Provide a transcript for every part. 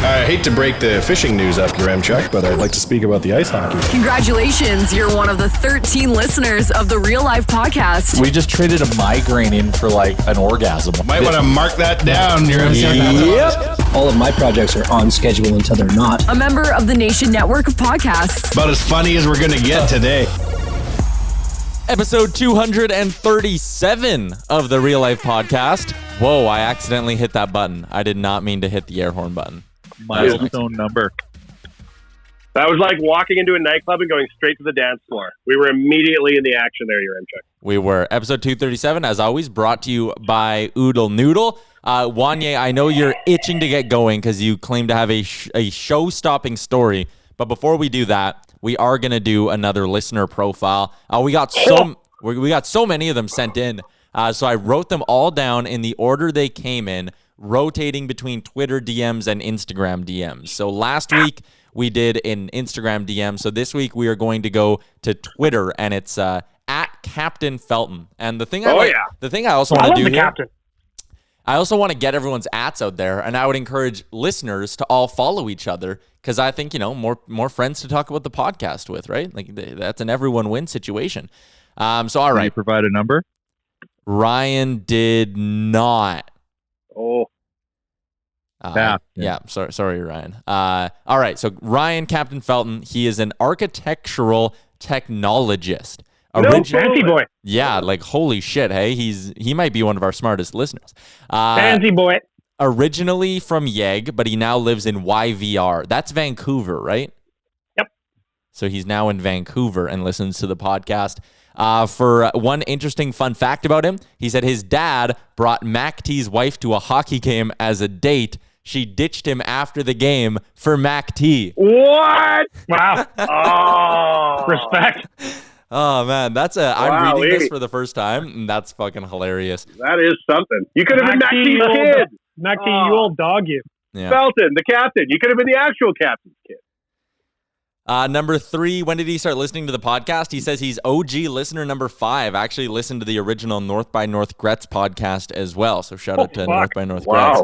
I hate to break the fishing news up, Chuck, but I'd like to speak about the ice hockey. Congratulations, you're one of the 13 listeners of the Real Life Podcast. We just traded a migraine in for like an orgasm. Might want to mark that down, Yep. All of my projects are on schedule until they're not. A member of the Nation Network of Podcasts. About as funny as we're going to get today. Episode 237 of the Real Life Podcast. Whoa, I accidentally hit that button. I did not mean to hit the air horn button. Milestone number. That was like walking into a nightclub and going straight to the dance floor. We were immediately in the action there, Chuck. We were. Episode 237, as always, brought to you by Oodle Noodle. Wanye, I know you're itching to get going because you claim to have a show-stopping story. But before we do that, we are going to do another listener profile. We got so many of them sent in. So I wrote them all down in the order they came in, rotating between Twitter DMs and Instagram DMs. So last week we did an Instagram DM. So this week we are going to go to Twitter, and it's at Captain Felton. And the thing I also want to do here, Captain. I also want to get everyone's ats out there, and I would encourage listeners to all follow each other because I think, more friends to talk about the podcast with, right? Like that's an everyone win situation. So all right. Can you provide a number? Ryan did not. Oh. Yeah. Sorry, Ryan. All right. So Ryan, Captain Felton, he is an architectural technologist. Fancy boy. Yeah, like holy shit. Hey, he might be one of our smartest listeners. Fancy boy. Originally from Yeg, but he now lives in YVR. That's Vancouver, right? Yep. So he's now in Vancouver and listens to the podcast. For one interesting fun fact about him, he said his dad brought Mac T's wife to a hockey game as a date. She ditched him after the game for Mac T. What? Wow. Oh, respect. Oh man, I'm reading this for the first time, and that's fucking hilarious. That is something. You could have been Mac T's kid. Mac T, you old dog, you. Yeah. Felton, the captain. You could have been the actual captain's kid. Number 3, when did he start listening to the podcast? He says he's OG listener number 5. Actually listened to the original North by North Gretz podcast as well. So shout out to North by North Gretz.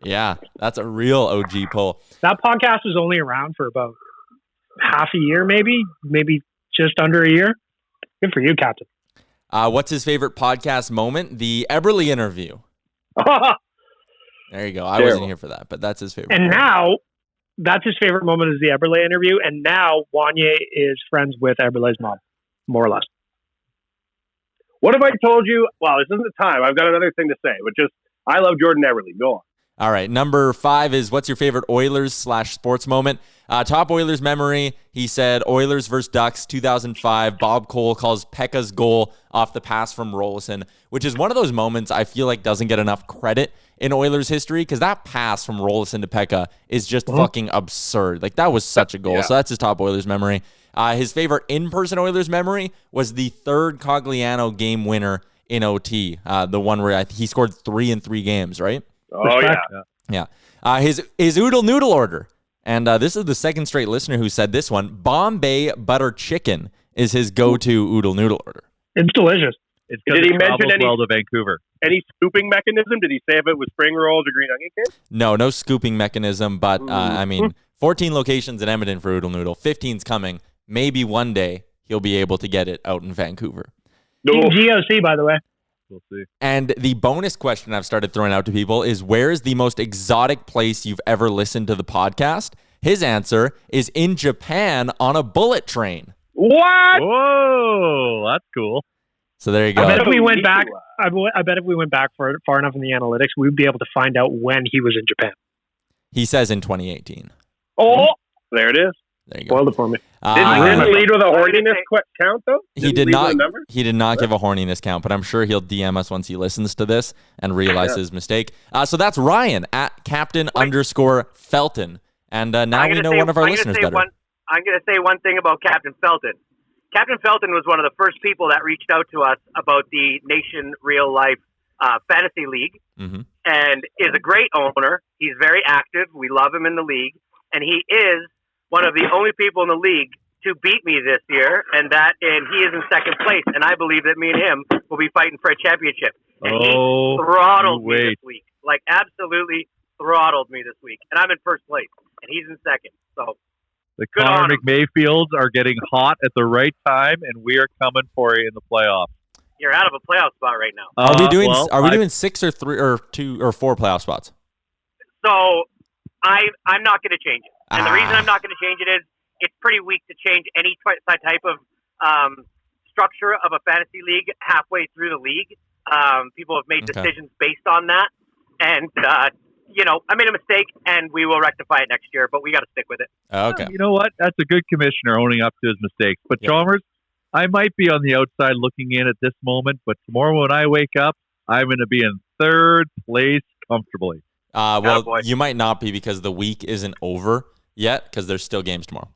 Yeah, that's a real OG pull. That podcast was only around for about half a year, maybe just under a year. Good for you, Captain. What's his favorite podcast moment? The Eberle interview. There you go. I wasn't here for that, but that's his favorite. And moment. now, that's his favorite moment is the Eberle interview. And now Wanye is friends with Eberle's mom, more or less. What if I told you? Well, this isn't the time. I've got another thing to say, but I love Jordan Eberle. Go on. All right. Number 5 is what's your favorite Oilers/sports moment? Top Oilers memory. He said Oilers versus Ducks 2005. Bob Cole calls Pekka's goal off the pass from Rolison, which is one of those moments I feel like doesn't get enough credit in Oilers history because that pass from Rolison to Pekka is just fucking absurd. Like that was such a goal. Yeah. So that's his top Oilers memory. His favorite in-person Oilers memory was the third Cogliano game winner in OT. The one where he scored 3 in 3 games, right? Oh, yeah. Yeah. His Oodle Noodle order. And this is the second straight listener who said this one. Bombay butter chicken is his go-to Oodle Noodle order. It's delicious. Did he mention to Vancouver? Any scooping mechanism? Did he say if it was spring rolls or green onion cake? No scooping mechanism. But, 14 locations in Edmonton for Oodle Noodle. 15's coming. Maybe one day he'll be able to get it out in Vancouver. Team GOC, by the way. We'll see. And the bonus question I've started throwing out to people is, where is the most exotic place you've ever listened to the podcast? His answer is in Japan on a bullet train. What? Whoa, that's cool. So there you go. I bet if we went back, far enough in the analytics, we'd be able to find out when he was in Japan. He says in 2018. Oh, there it is. There you go. Spoiled it for me. Didn't lead with a horniness count, though? He did not give a horniness count, but I'm sure he'll DM us once he listens to this and realize his mistake. So that's Ryan at Captain_Felton. And now we know one of our listeners better. I'm going to say one thing about Captain Felton. Captain Felton was one of the first people that reached out to us about the Nation Real Life Fantasy League, and is a great owner. He's very active. We love him in the league, and he is one of the only people in the league to beat me this year, and he is in second place, and I believe that me and him will be fighting for a championship. And he throttled me this week. Like, absolutely throttled me this week, and I'm in first place, and he's in second. So The Good on Connor 'em. McMayfields are getting hot at the right time, and we are coming for you in the playoffs. you're out of a playoff spot right now. Are we doing? well, Are we I- doing 6 or 3 or 2 or 4 playoff spots? So I'm not going to change it, and the reason Ah. I'm not going to change it is it's pretty weak to change any type of structure of a fantasy league halfway through the league. People have made Okay. decisions based on that, and I made a mistake, and we will rectify it next year. But we got to stick with it. Okay. You know what? That's a good commissioner owning up to his mistakes. But Yeah. Chalmers, I might be on the outside looking in at this moment, but tomorrow when I wake up, I'm going to be in third place comfortably. Well, boy. you might not be because the week isn't over yet because there's still games tomorrow.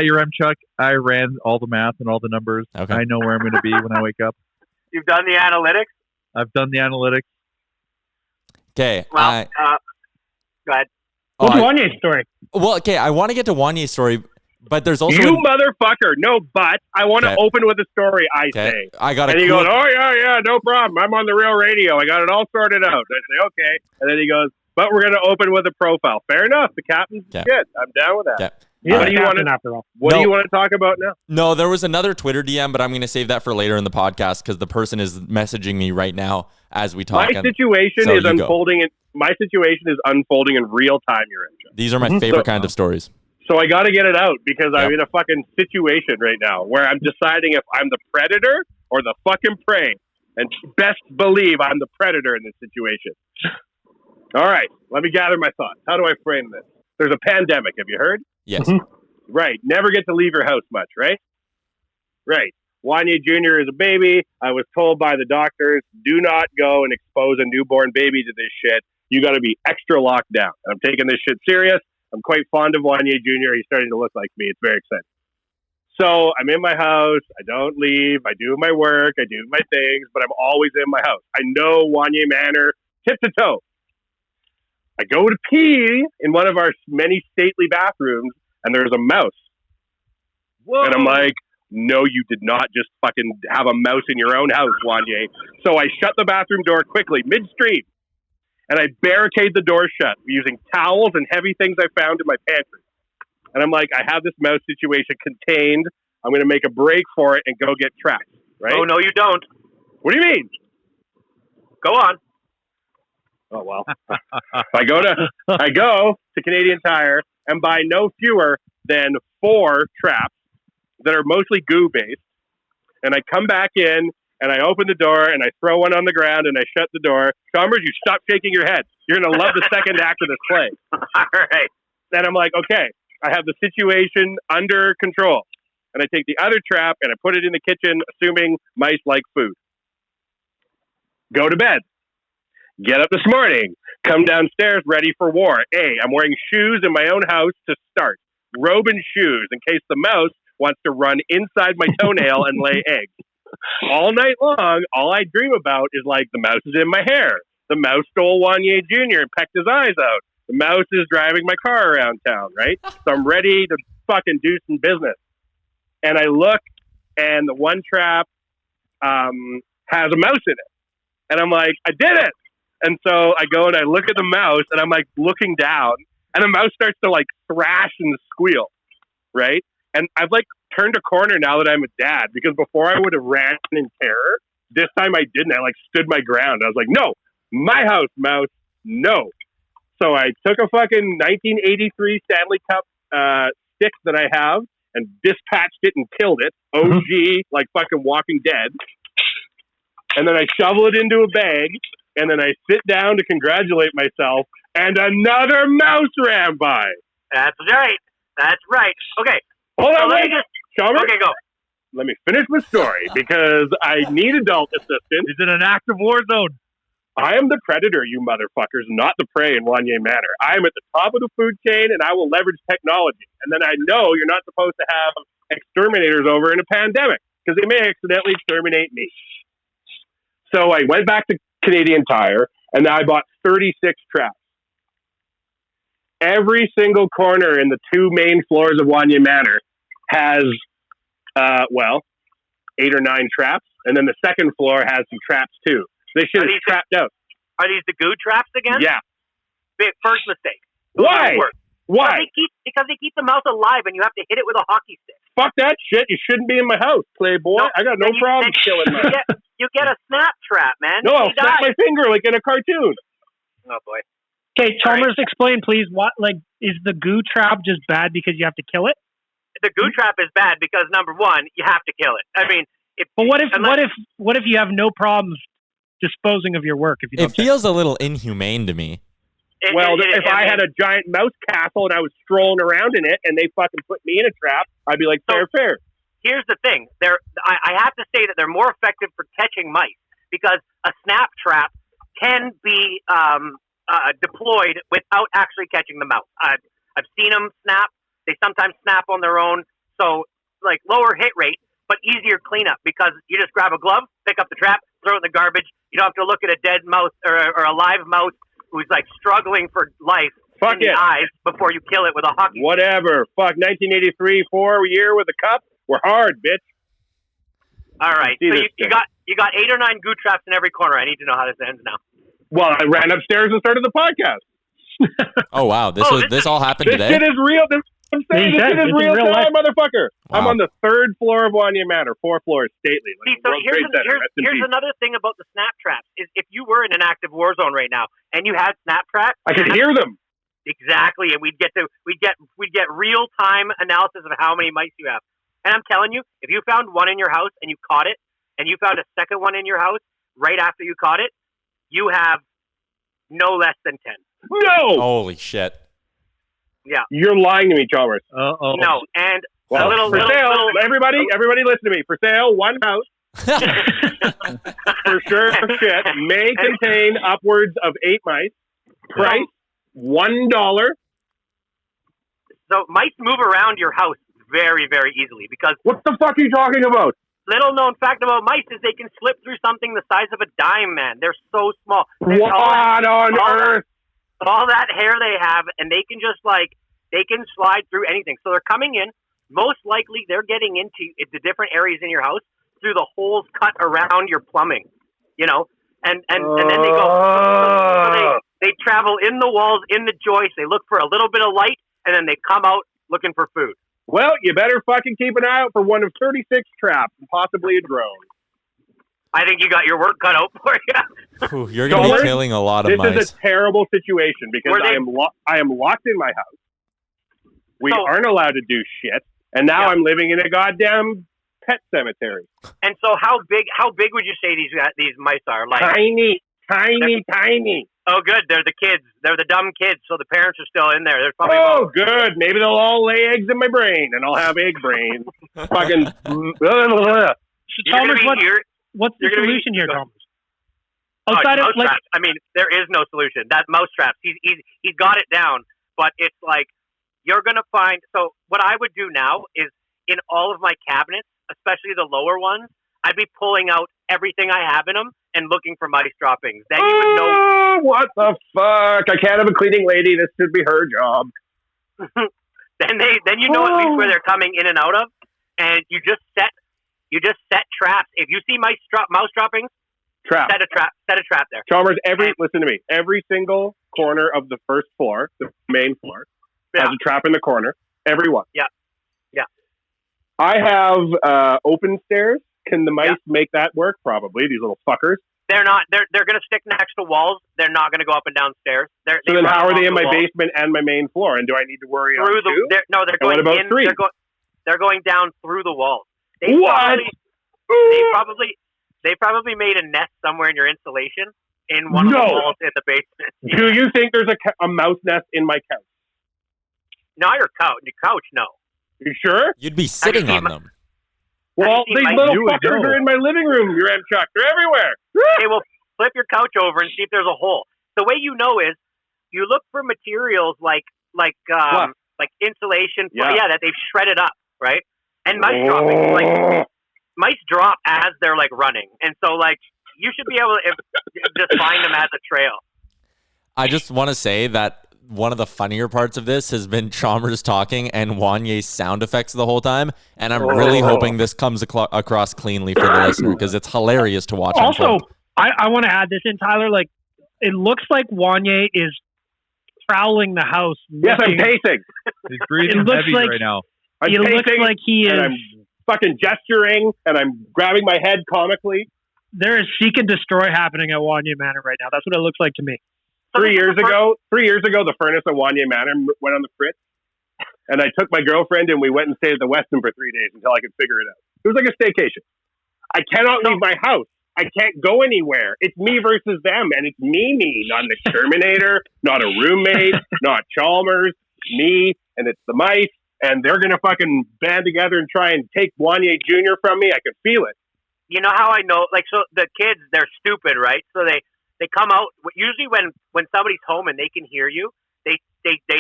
You're Chuck. I ran all the math and all the numbers. Okay. I know where I'm going to be when I wake up. You've done the analytics. I've done the analytics. Okay. Well, go ahead. What's Wanye's story? Well, okay. I want to get to Wanye's story, but there's also You motherfucker. No, but I want to Okay. open with a story, I okay. say. I got a And he cool- goes, oh, yeah, no problem. I'm on the real radio. I got it all sorted out. I say, okay. And then he goes, but we're going to open with a profile. Fair enough. The captain's Okay. good. I'm down with that. Okay. He's All the right. do you captain wanna- after all. What No. do you want to talk about now? No, there was another Twitter DM, but I'm going to save that for later in the podcast because the person is messaging me right now as we talk. My and situation so is you go. unfolding. My situation is unfolding in real time. You're in. These are my favorite kind of stories. So I got to get it out because I'm Yep. in a fucking situation right now where I'm deciding if I'm the predator or the fucking prey. And best believe I'm the predator in this situation. All right, let me gather my thoughts. How do I frame this? There's a pandemic. Have you heard? Yes. Right. Never get to leave your house much, right? Right. Wanye Jr. is a baby. I was told by the doctors, do not go and expose a newborn baby to this shit. You got to be extra locked down. I'm taking this shit serious. I'm quite fond of Wanye Jr. He's starting to look like me. It's very exciting. So I'm in my house. I don't leave. I do my work. I do my things, but I'm always in my house. I know Wanye Manor tip to toe. I go to pee in one of our many stately bathrooms, and there's a mouse. Whoa. And I'm like, no, you did not just fucking have a mouse in your own house, Wanye. So I shut the bathroom door quickly, midstream, and I barricade the door shut using towels and heavy things I found in my pantry. And I'm like, I have this mouse situation contained. I'm going to make a break for it and go get tracked, right? Oh, no, you don't. What do you mean? Go on. Oh, well. I go to Canadian Tire and buy no fewer than 4 traps that are mostly goo-based. And I come back in, and I open the door, and I throw one on the ground, and I shut the door. Chalmers, you stop shaking your head. You're going to love the second act of this play. All right. Then I'm like, okay, I have the situation under control. And I take the other trap, and I put it in the kitchen, assuming mice like food. Go to bed. Get up this morning. Come downstairs ready for war. I'm wearing shoes in my own house to start. Robe and shoes in case the mouse wants to run inside my toenail and lay eggs. All night long, all I dream about is like the mouse is in my hair. The mouse stole Wanye Jr. and pecked his eyes out. The mouse is driving my car around town, right? So I'm ready to fucking do some business. And I look, and the one trap has a mouse in it. And I'm like, I did it! And so I go and I look at the mouse, and I'm like looking down, and the mouse starts to like thrash and squeal, right? And I've like turned a corner now that I'm a dad, because before I would have ran in terror. This time I didn't. I like stood my ground. I was like, no, my house, mouse, no. So I took a fucking 1983 Stanley Cup stick that I have and dispatched it and killed it. OG, like fucking Walking Dead. And then I shovel it into a bag, and then I sit down to congratulate myself, and another mouse ran by. That's right. That's right. Okay. Hold So on, let wait. me just. Chalmers, Okay, go. let me finish my story because I need adult assistance. He's in an active war zone. I am the predator, you motherfuckers, not the prey in Wanye Manor. I am at the top of the food chain, and I will leverage technology. And then I know you're not supposed to have exterminators over in a pandemic because they may accidentally exterminate me. So I went back to Canadian Tire, and I bought 36 traps. Every single corner in the 2 main floors of Wanye Manor has, 8 or 9 traps, and then the second floor has some traps too. This shit Are is these- trapped out. Are these the goo traps again? Yeah. First mistake. Why? Why? Because they keep the mouse alive, and you have to hit it with a hockey stick. Fuck that shit. You shouldn't be in my house, playboy. No, I got no problem killing mice. You get a snap trap, man. No, I'll They snap die. my finger like in a cartoon. Oh boy. Okay, Chalmers, explain, please. What, like, is the goo trap just bad because you have to kill it? The goo trap is bad because number one, you have to kill it. I mean, But what if you have no problems disposing of your work? If you don't It feels a little inhumane to me. If I had a giant mouse castle and I was strolling around in it and they fucking put me in a trap, I'd be like, fair. Here's the thing. I have to say that they're more effective for catching mice because a snap trap can be deployed without actually catching the mouse. I've seen them snap. They sometimes snap on their own. So, like, lower hit rate, but easier cleanup because you just grab a glove, pick up the trap, throw it in the garbage. You don't have to look at a dead mouse or a live mouse who's, like, struggling for life in the eyes before you kill it with a hockey stick. Whatever. Fuck, 1983, 4 year with a cup. We're hard, bitch. All right. So you got 8 or 9 goo traps in every corner. I need to know how this ends now. Well, I ran upstairs and started the podcast. Oh, wow. This all happened this today? Shit is real. This shit is real time, motherfucker. Wow. I'm on the 3rd floor of Wanye Manor, 4 floors, stately. See, so here's another thing about the snap traps is if you were in an active war zone right now and you had snap traps, I could hear them. Exactly, and we'd get real time analysis of how many mice you have. And I'm telling you, if you found one in your house and you caught it, and you found a second one in your house right after you caught it, you have no less than 10. No! Holy shit. Yeah. You're lying to me, Chalmers. Uh-oh. No, and well, for sale, everybody listen to me. For sale, one house, for sure, shit, may contain upwards of 8 mice. Price, $1. So mice move around your house very, very easily because... What the fuck are you talking about? Little known fact about mice is they can slip through something the size of a dime, man. They're so small. What on earth? All that hair they have, and they can just, like, they can slide through anything. So they're coming in. Most likely they're getting into the different areas in your house through the holes cut around your plumbing, you know? And then they go... So they travel in the walls, in the joists. They look for a little bit of light, and then they come out looking for food. Well, you better fucking keep an eye out for one of 36 traps and possibly a drone. I think you got your work cut out for you. Ooh, you're going to be killing a lot of mice. This is a terrible situation because I am locked in my house. We aren't allowed to do shit, and now I'm living in a goddamn pet cemetery. And so, how big would you say these mice are? Like tiny. Oh, good. They're the kids. They're the dumb kids, so the parents are still in there. They're probably good. Maybe they'll all lay eggs in my brain, and I'll have egg brain. Fucking. So, Thomas, what's the solution here, Thomas? Outside of traps. I mean, there is no solution. That mouse traps. He's got it down, but it's like you're gonna find. So, what I would do now is in all of my cabinets, especially the lower ones, I'd be pulling out everything I have in them and looking for mice droppings. Then you would know. What the fuck? I can't have a cleaning lady. This should be her job. then you know at least where they're coming in and out of, and you just set traps. If you see mouse droppings, set a trap there. Chalmers, listen to me. Every single corner of the first floor, the main floor, has a trap in the corner. Every one. Yeah. I have open stairs. Can the mice make that work? Probably. These little fuckers. They're not. They're going to stick next to walls. They're not going to go up and down stairs. So then how are they in my basement and my main floor? And do I need to worry about two? They're going in. Three? They're going down through the walls. They probably made a nest somewhere in your insulation in one of the walls in the basement. Do you think there's a mouse nest in my couch? Not your couch. Your couch, no. You sure? You'd be sitting on them. Well, these little fuckers are in my living room, you Chuck. They're everywhere. Hey, well, flip your couch over and see if there's a hole. The way you know is you look for materials like insulation, that they've shredded up, right? And mice dropping, mice drop as they're like running, and so like you should be able to just find them as a trail. I just want to say that one of the funnier parts of this has been Chalmers talking and Wanye's sound effects the whole time, and I'm really hoping this comes across cleanly for the listener because it's hilarious to watch. Also, I want to add this in, Tyler. Like, it looks like Wanye is prowling the house. Yes, I'm pacing. He's breathing heavy right now. It looks like he is. And I'm fucking gesturing, and I'm grabbing my head comically. There is seek and destroy happening at Wanye Manor right now. That's what it looks like to me. 3 years ago, the furnace at Wanye Manor went on the fritz, and I took my girlfriend and we went and stayed at the Westin for 3 days until I could figure it out. It was like a staycation. I cannot leave my house. I can't go anywhere. It's me versus them, and it's me, not an exterminator, not a roommate, not Chalmers, me, and it's the mice, and they're gonna fucking band together and try and take Wanye Jr. from me. I can feel it. You know how I know? Like, so the kids, they're stupid, right? So they come out. Usually when somebody's home and they can hear you, they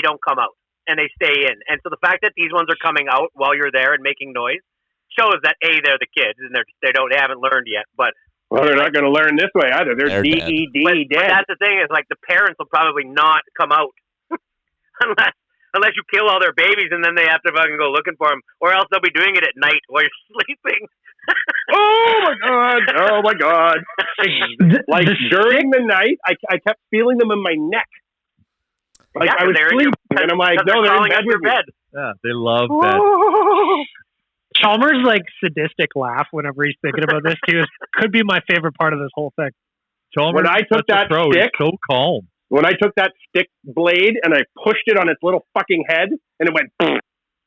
don't come out and they stay in. And so the fact that these ones are coming out while you're there and making noise shows that they're the kids and they haven't learned yet. But well, they're not going to learn this way either. They're DED dead. But that's the thing is, like, the parents will probably not come out unless you kill all their babies and then they have to fucking go looking for them, or else they'll be doing it at night while you're sleeping. Oh my god! Like during the night, I kept feeling them in my neck. Like I was sleeping, and I'm like, no, they're in bed with me. Yeah, they love bed. Chalmers' like sadistic laugh whenever he's thinking about this too could be my favorite part of this whole thing. Chalmers, when I took that stick, so calm. When I took that stick blade and I pushed it on its little fucking head, and it went,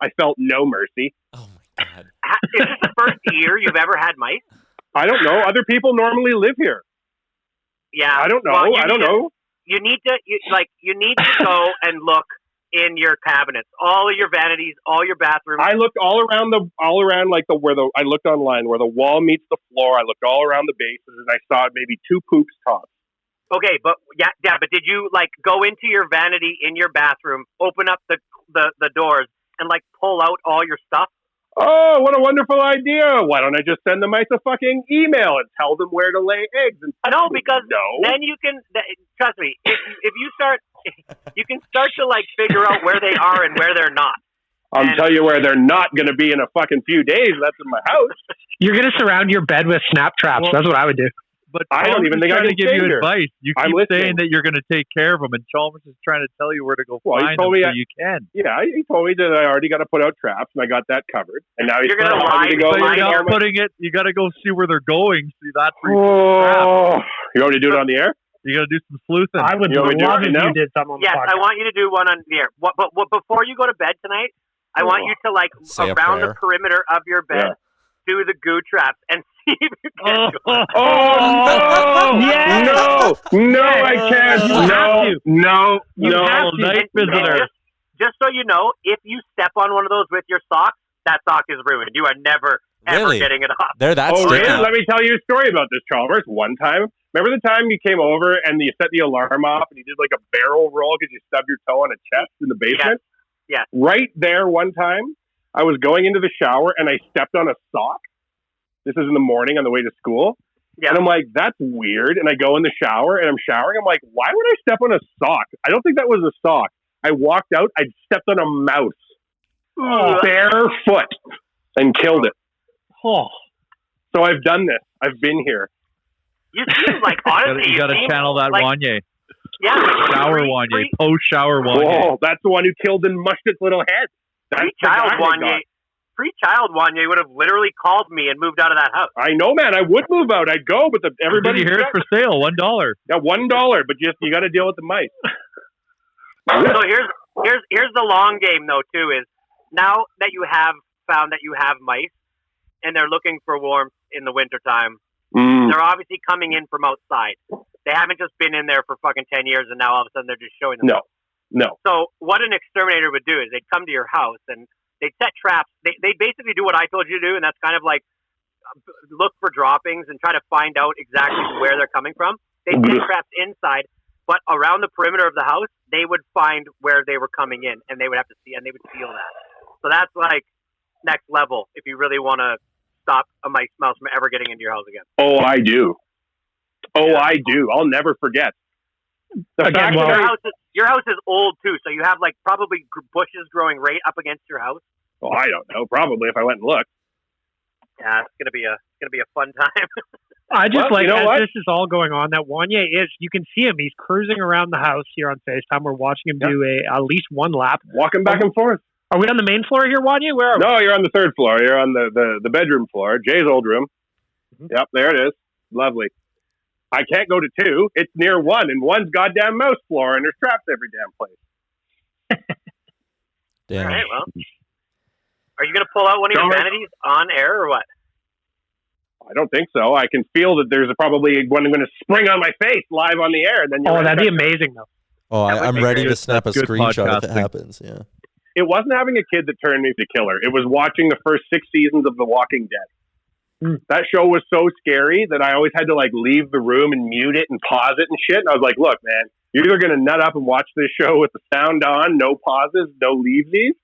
I felt no mercy. Oh my god! Is this the first year you've ever had mice? I don't know. Other people normally live here. Yeah, I don't know. Well, I don't know. You need to go and look in your cabinets, all of your vanities, all your bathrooms. I looked I looked online where the wall meets the floor. I looked all around the bases and I saw maybe 2 poops tops. Okay, but but did you like go into your vanity in your bathroom, open up the doors, and like pull out all your stuff? Oh, what a wonderful idea! Why don't I just send the mice a fucking email and tell them where to lay eggs? No, because then you can trust me. If you start, you can start to like figure out where they are and where they're not. I'll tell you where they're not going to be in a fucking few days. That's in my house. You're going to surround your bed with snap traps. Well, that's what I would do. But I don't even think I can give you advice. You keep saying that you're going to take care of them, and Chalmers is trying to tell you where to go find them so you can. Yeah, he told me that I already got to put out traps, and I got that covered. And now you're going to lie. You're not putting it. You got to go see where they're going. See that's where you want me to do it on the air? You got to do some sleuthing. I would love if you did something on the podcast. Yes, I want you to do one on the air. But before you go to bed tonight, I want you to like around the perimeter of your bed. Do the goo traps and see if you can do it. Oh, no! Yes! No, I can't. No. Night visitor. Just so you know, if you step on one of those with your socks, that sock is ruined. You are never, ever getting it off. They're that really? Let me tell you a story about this, Chalmers. One time, remember the time you came over and you set the alarm off and you did like a barrel roll because you stubbed your toe on a chest in the basement? Yes. Right there one time, I was going into the shower and I stepped on a sock. This is in the morning on the way to school. Yeah. And I'm like, that's weird. And I go in the shower and I'm showering. I'm like, why would I step on a sock? I don't think that was a sock. I walked out. I stepped on a mouse barefoot and killed it. Oh. So I've done this. I've been here. You seem like, honestly, you got to channel that like, Wanye. Yeah. Like shower Wanye. Post-shower Wanye. Oh, that's the one who killed and mushed its little head. Pre-child Wanye would have literally called me and moved out of that house. I know, man. I would move out. I'd go, but everybody here it's for sale. $1. Yeah, $1. But you got to deal with the mice. So here's the long game though too. Is now that you have found that you have mice and they're looking for warmth in the wintertime, they're obviously coming in from outside. They haven't just been in there for fucking 10 years and now all of a sudden they're just showing them. No. So what an exterminator would do is they'd come to your house and they'd set traps. They basically do what I told you to do, and that's kind of like look for droppings and try to find out exactly where they're coming from. They'd set traps inside, but around the perimeter of the house, they would find where they were coming in, and they would have to see, and they would feel that. So that's like next level if you really want to stop a mouse from ever getting into your house again. Oh, I do. I do. I'll never forget. Your house is old too, so you have like probably bushes growing right up against your house. Well, I don't know. Probably if I went and looked. Yeah, it's gonna be a fun time. I just Well, you know as what? this is all going on, that Wanye you can see him. He's cruising around the house here on FaceTime. We're watching him do at least one lap. Walking back and forth. Are we on the main floor here, Wanye? Where are we? No, you're on the third floor. You're on the bedroom floor, Jay's old room. Yep, there it is. Lovely. I can't go to 2. It's near 1, and 1's goddamn mouse floor, and there's traps every damn place. Damn. All right, well, are you gonna pull out one of your vanities on air or what? I don't think so. I can feel that there's probably one going to spring on my face live on the air. And then that'd be amazing, though. Oh, I'm ready to snap a That's good screenshot if it podcasting. happens. Yeah. It wasn't having a kid that turned me to killer. It was watching the first 6 seasons of The Walking Dead. That show was so scary that I always had to leave the room and mute it and pause it and shit. And I was like, look, man, you're either going to nut up and watch this show with the sound on, no pauses, no leavesies,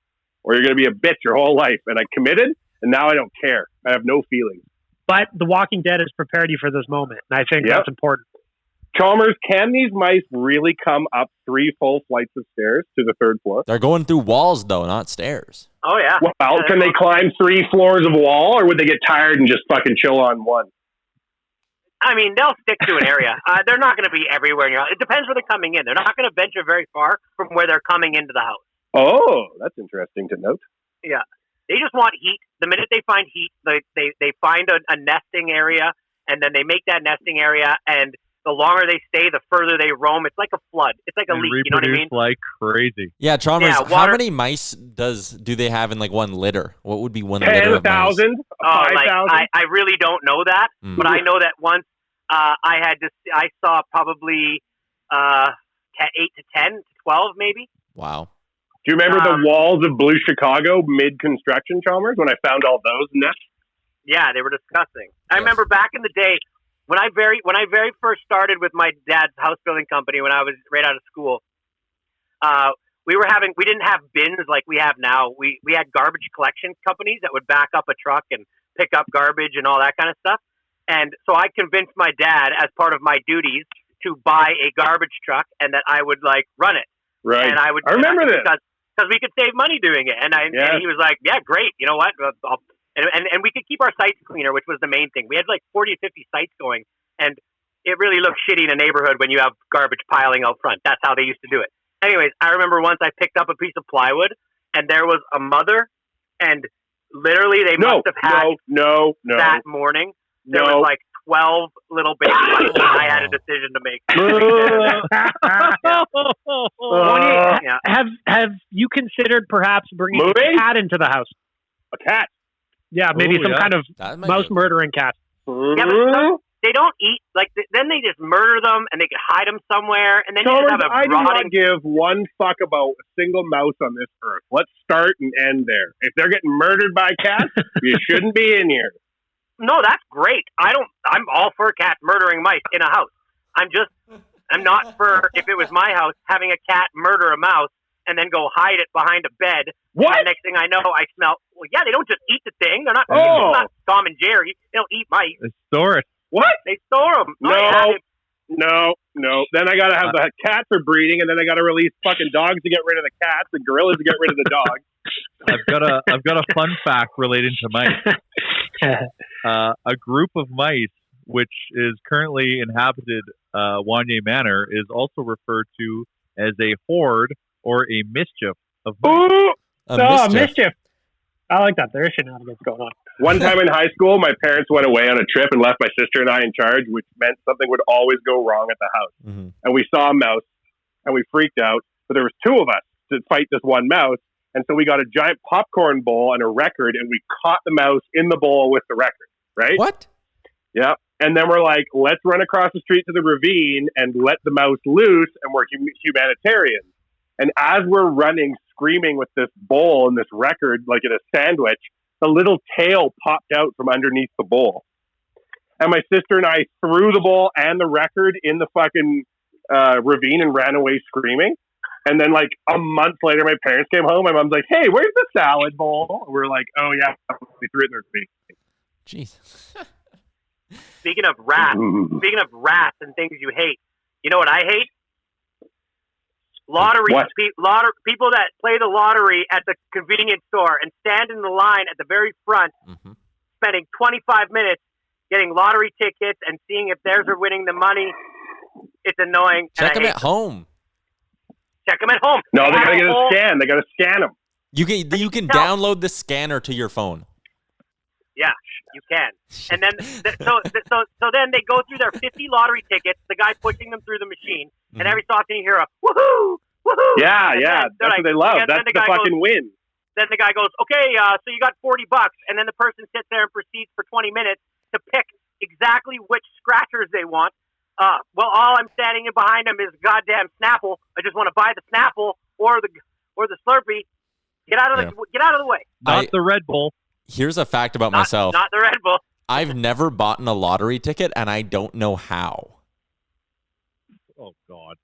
or you're going to be a bitch your whole life. And I committed, and now I don't care. I have no feelings. But The Walking Dead has prepared you for this moment, and I think that's important. Chalmers, can these mice really come up 3 full flights of stairs to the 3rd floor? They're going through walls, though, not stairs. Oh yeah. Well, can they climb 3 floors of wall, or would they get tired and just fucking chill on 1? I mean, they'll stick to an area. They're not going to be everywhere. It depends where they're coming in. They're not going to venture very far from where they're coming into the house. Oh, that's interesting to note. Yeah. They just want heat. The minute they find heat, they find a nesting area, and then they make that nesting area, and the longer they stay, the further they roam. It's like a flood. It's like a leak. You know what I mean? Like crazy. Yeah, Chalmers, Yeah, how many mice do they have in one litter? What would be one litter of mice? 10,000? 5,000? I really don't know that, but I know that once I saw probably 8 to 10 to 12 maybe. Wow. Do you remember the walls of Blue Chicago mid-construction, Chalmers, when I found all those nests? Yeah, they were disgusting. I remember back in the day when I very first started with my dad's house building company when I was right out of school. We didn't have bins like we have now. We had garbage collection companies that would back up a truck and pick up garbage and all that kind of stuff. And so I convinced my dad, as part of my duties, to buy a garbage truck and that I would run it. Right. And I remember this. Because we could save money doing it. And he was like, yeah, great. You know what? And we could keep our sites cleaner, which was the main thing. We had 40 or 50 sites going, and it really looks shitty in a neighborhood when you have garbage piling out front. That's how they used to do it. Anyways, I remember once I picked up a piece of plywood, and there was a mother, and literally they must have had that morning. There was 12 little baby mice, and I had a decision to make. Have you considered perhaps bringing a cat into the house? A cat? Yeah, maybe some kind of mouse murdering cat. Yeah, but they don't eat. Then they just murder them, and they could hide them somewhere, and then you just have a I do rotting. not give one fuck about a single mouse on this earth. Let's start and end there. If they're getting murdered by cats, you shouldn't be in here. No, that's great. I'm all for cats murdering mice in a house. I'm not for, if it was my house, having a cat murder a mouse and then go hide it behind a bed. What? And the next thing I know, I smell. Well, yeah, they don't just eat the thing. They're not. It's not Tom and Jerry. They don't eat mice. They store it. What? They store them. No. Then I gotta have the cats are breeding, and then I gotta release fucking dogs to get rid of the cats and gorillas to get rid of the dogs. I've got a fun fact relating to mice. A group of mice, which is currently inhabited Wanye Manor, is also referred to as a horde or a mischief of mice. Mischief. I like that. There is shenanigans going on. One time in high school, my parents went away on a trip and left my sister and I in charge, which meant something would always go wrong at the house. Mm-hmm. And we saw a mouse, and we freaked out. But there was 2 of us to fight this one mouse. And so we got a giant popcorn bowl and a record, and we caught the mouse in the bowl with the record, right? What? Yeah. And then we're like, let's run across the street to the ravine and let the mouse loose, and we're humanitarians. And as we're running, screaming with this bowl and this record, like in a sandwich, the little tail popped out from underneath the bowl. And my sister and I threw the bowl and the record in the fucking ravine and ran away screaming. And then a month later, my parents came home. My mom's like, hey, where's the salad bowl? And we're like, oh, yeah, we threw it in their feet. Jeez. Speaking of rats and things you hate, you know what I hate? Lottery. People that play the lottery at the convenience store and stand in the line at the very front spending 25 minutes getting lottery tickets and seeing if theirs are winning the money. It's annoying. Check them at home. Check them at home. No, they gotta get a scan. They gotta scan them. You can download the scanner to your phone. Yeah, you can. And then so then they go through their 50 lottery tickets. The guy pushing them through the machine, and every so often you hear a woohoo, woohoo. Yeah, that's what they love. That's the fucking win. Then the guy goes, okay, so you got $40, and then the person sits there and proceeds for 20 minutes to pick exactly which scratchers they want. Well, all I'm standing in behind them is goddamn Snapple. I just want to buy the Snapple or the Slurpee. Get out of the way. Not the Red Bull. Here's a fact about myself. Not the Red Bull. I've never bought a lottery ticket, and I don't know how. Oh God.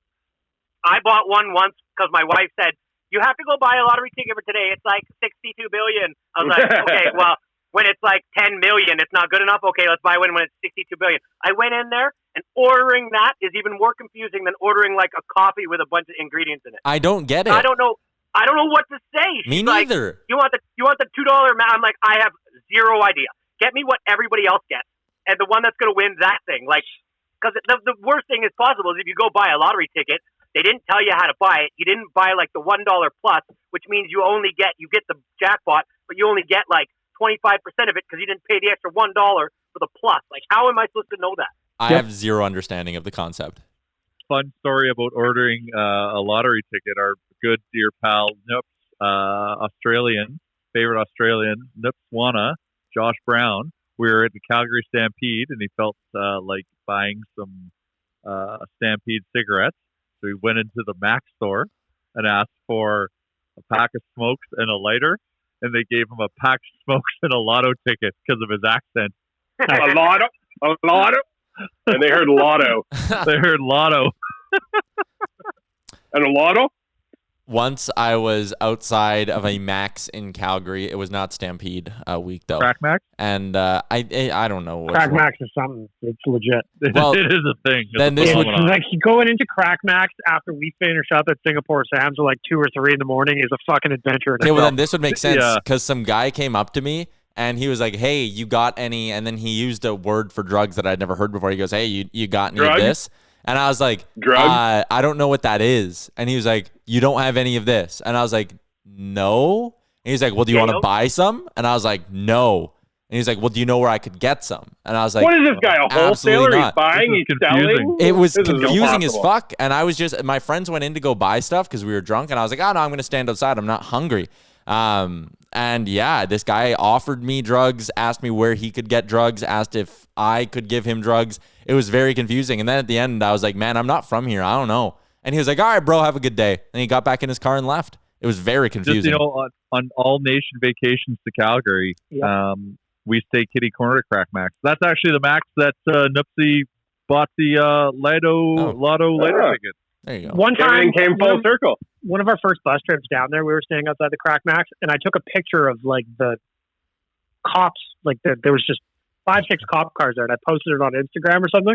I bought one once because my wife said, you have to go buy a lottery ticket for today. It's like 62 billion. I was like, okay, well, when it's like 10 million, it's not good enough. Okay, let's buy one when it's 62 billion. I went in there, and ordering that is even more confusing than ordering like a coffee with a bunch of ingredients in it. I don't get it. I don't know what to say. Me She's neither. Like, you want the $2 amount? I'm like, I have zero idea. Get me what everybody else gets, and the one that's going to win that thing. Like, because the worst thing is possible is if you go buy a lottery ticket, they didn't tell you how to buy it. You didn't buy like the $1 plus, which means you get the jackpot, but you only get like 25% of it because you didn't pay the extra $1 for the plus. Like, how am I supposed to know that? I have zero understanding of the concept. Fun story about ordering a lottery ticket. Our good dear pal Noops, favorite Australian, Noops Wana, Josh Brown. We were at the Calgary Stampede, and he felt like buying some Stampede cigarettes. So he went into the Mac store and asked for a pack of smokes and a lighter, and they gave him a pack of smokes and a lotto ticket because of his accent. A lotto, and they heard lotto. They heard lotto. And a lotto? Once I was outside of a Max in Calgary. It was not Stampede week though. Crack Max? And I don't know. Crack Max is something. It's legit. Well, it is a thing. Then this would like going into Crack Max after we finish up at Singapore Sam's at like 2 or 3 in the morning is a fucking adventure. Okay, well then this would make sense because some guy came up to me and he was like, "Hey, you got any?" And then he used a word for drugs that I'd never heard before. He goes, "Hey, you got any of this?" And I was like, I don't know what that is. And he was like, you don't have any of this. And I was like, no. And he's like, well, do you want to buy some? And I was like, no. And he's like, well, do you know where I could get some? And I was like, what is this guy, a wholesaler? He's buying, he's selling? It was confusing as fuck. And I was just, my friends went in to go buy stuff because we were drunk. And I was like, oh, no, I'm going to stand outside. I'm not hungry. And yeah, this guy offered me drugs, asked me where he could get drugs, asked if I could give him drugs. It was very confusing. And then at the end, I was like, man, I'm not from here. I don't know. And he was like, all right, bro, have a good day. And he got back in his car and left. It was very confusing. Just, on all nation vacations to Calgary, we stay kitty corner at Crack Max. That's actually the Max that Nupsy bought the Lotto later ticket. There you go. One time, everything came full circle. One of our first bus trips down there, we were staying outside the Crack Max, and I took a picture of like the cops. Like there was just 5-6 cop cars there, and I posted it on Instagram or something.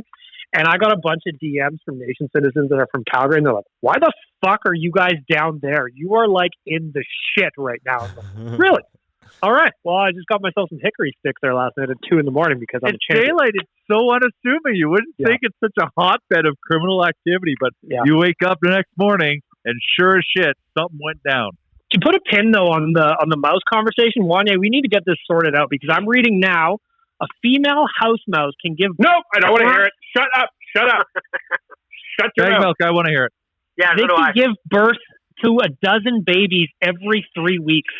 And I got a bunch of DMs from nation citizens that are from Calgary, and they're like, "Why the fuck are you guys down there? You are like in the shit right now." Like, really? All right. Well, I just got myself some hickory sticks there last night at 2 a.m. because I'm a champion. Daylight. It's so unassuming. You wouldn't think it's such a hotbed of criminal activity, but you wake up the next morning and sure as shit, something went down. To put a pin though on the mouse conversation, Wanye, we need to get this sorted out because I'm reading now. A female house mouse can give. Nope, I don't want to hear it. Shut up. Shut your mouth. Milk. I want to hear it. Yeah, they can give birth to 12 babies every 3 weeks.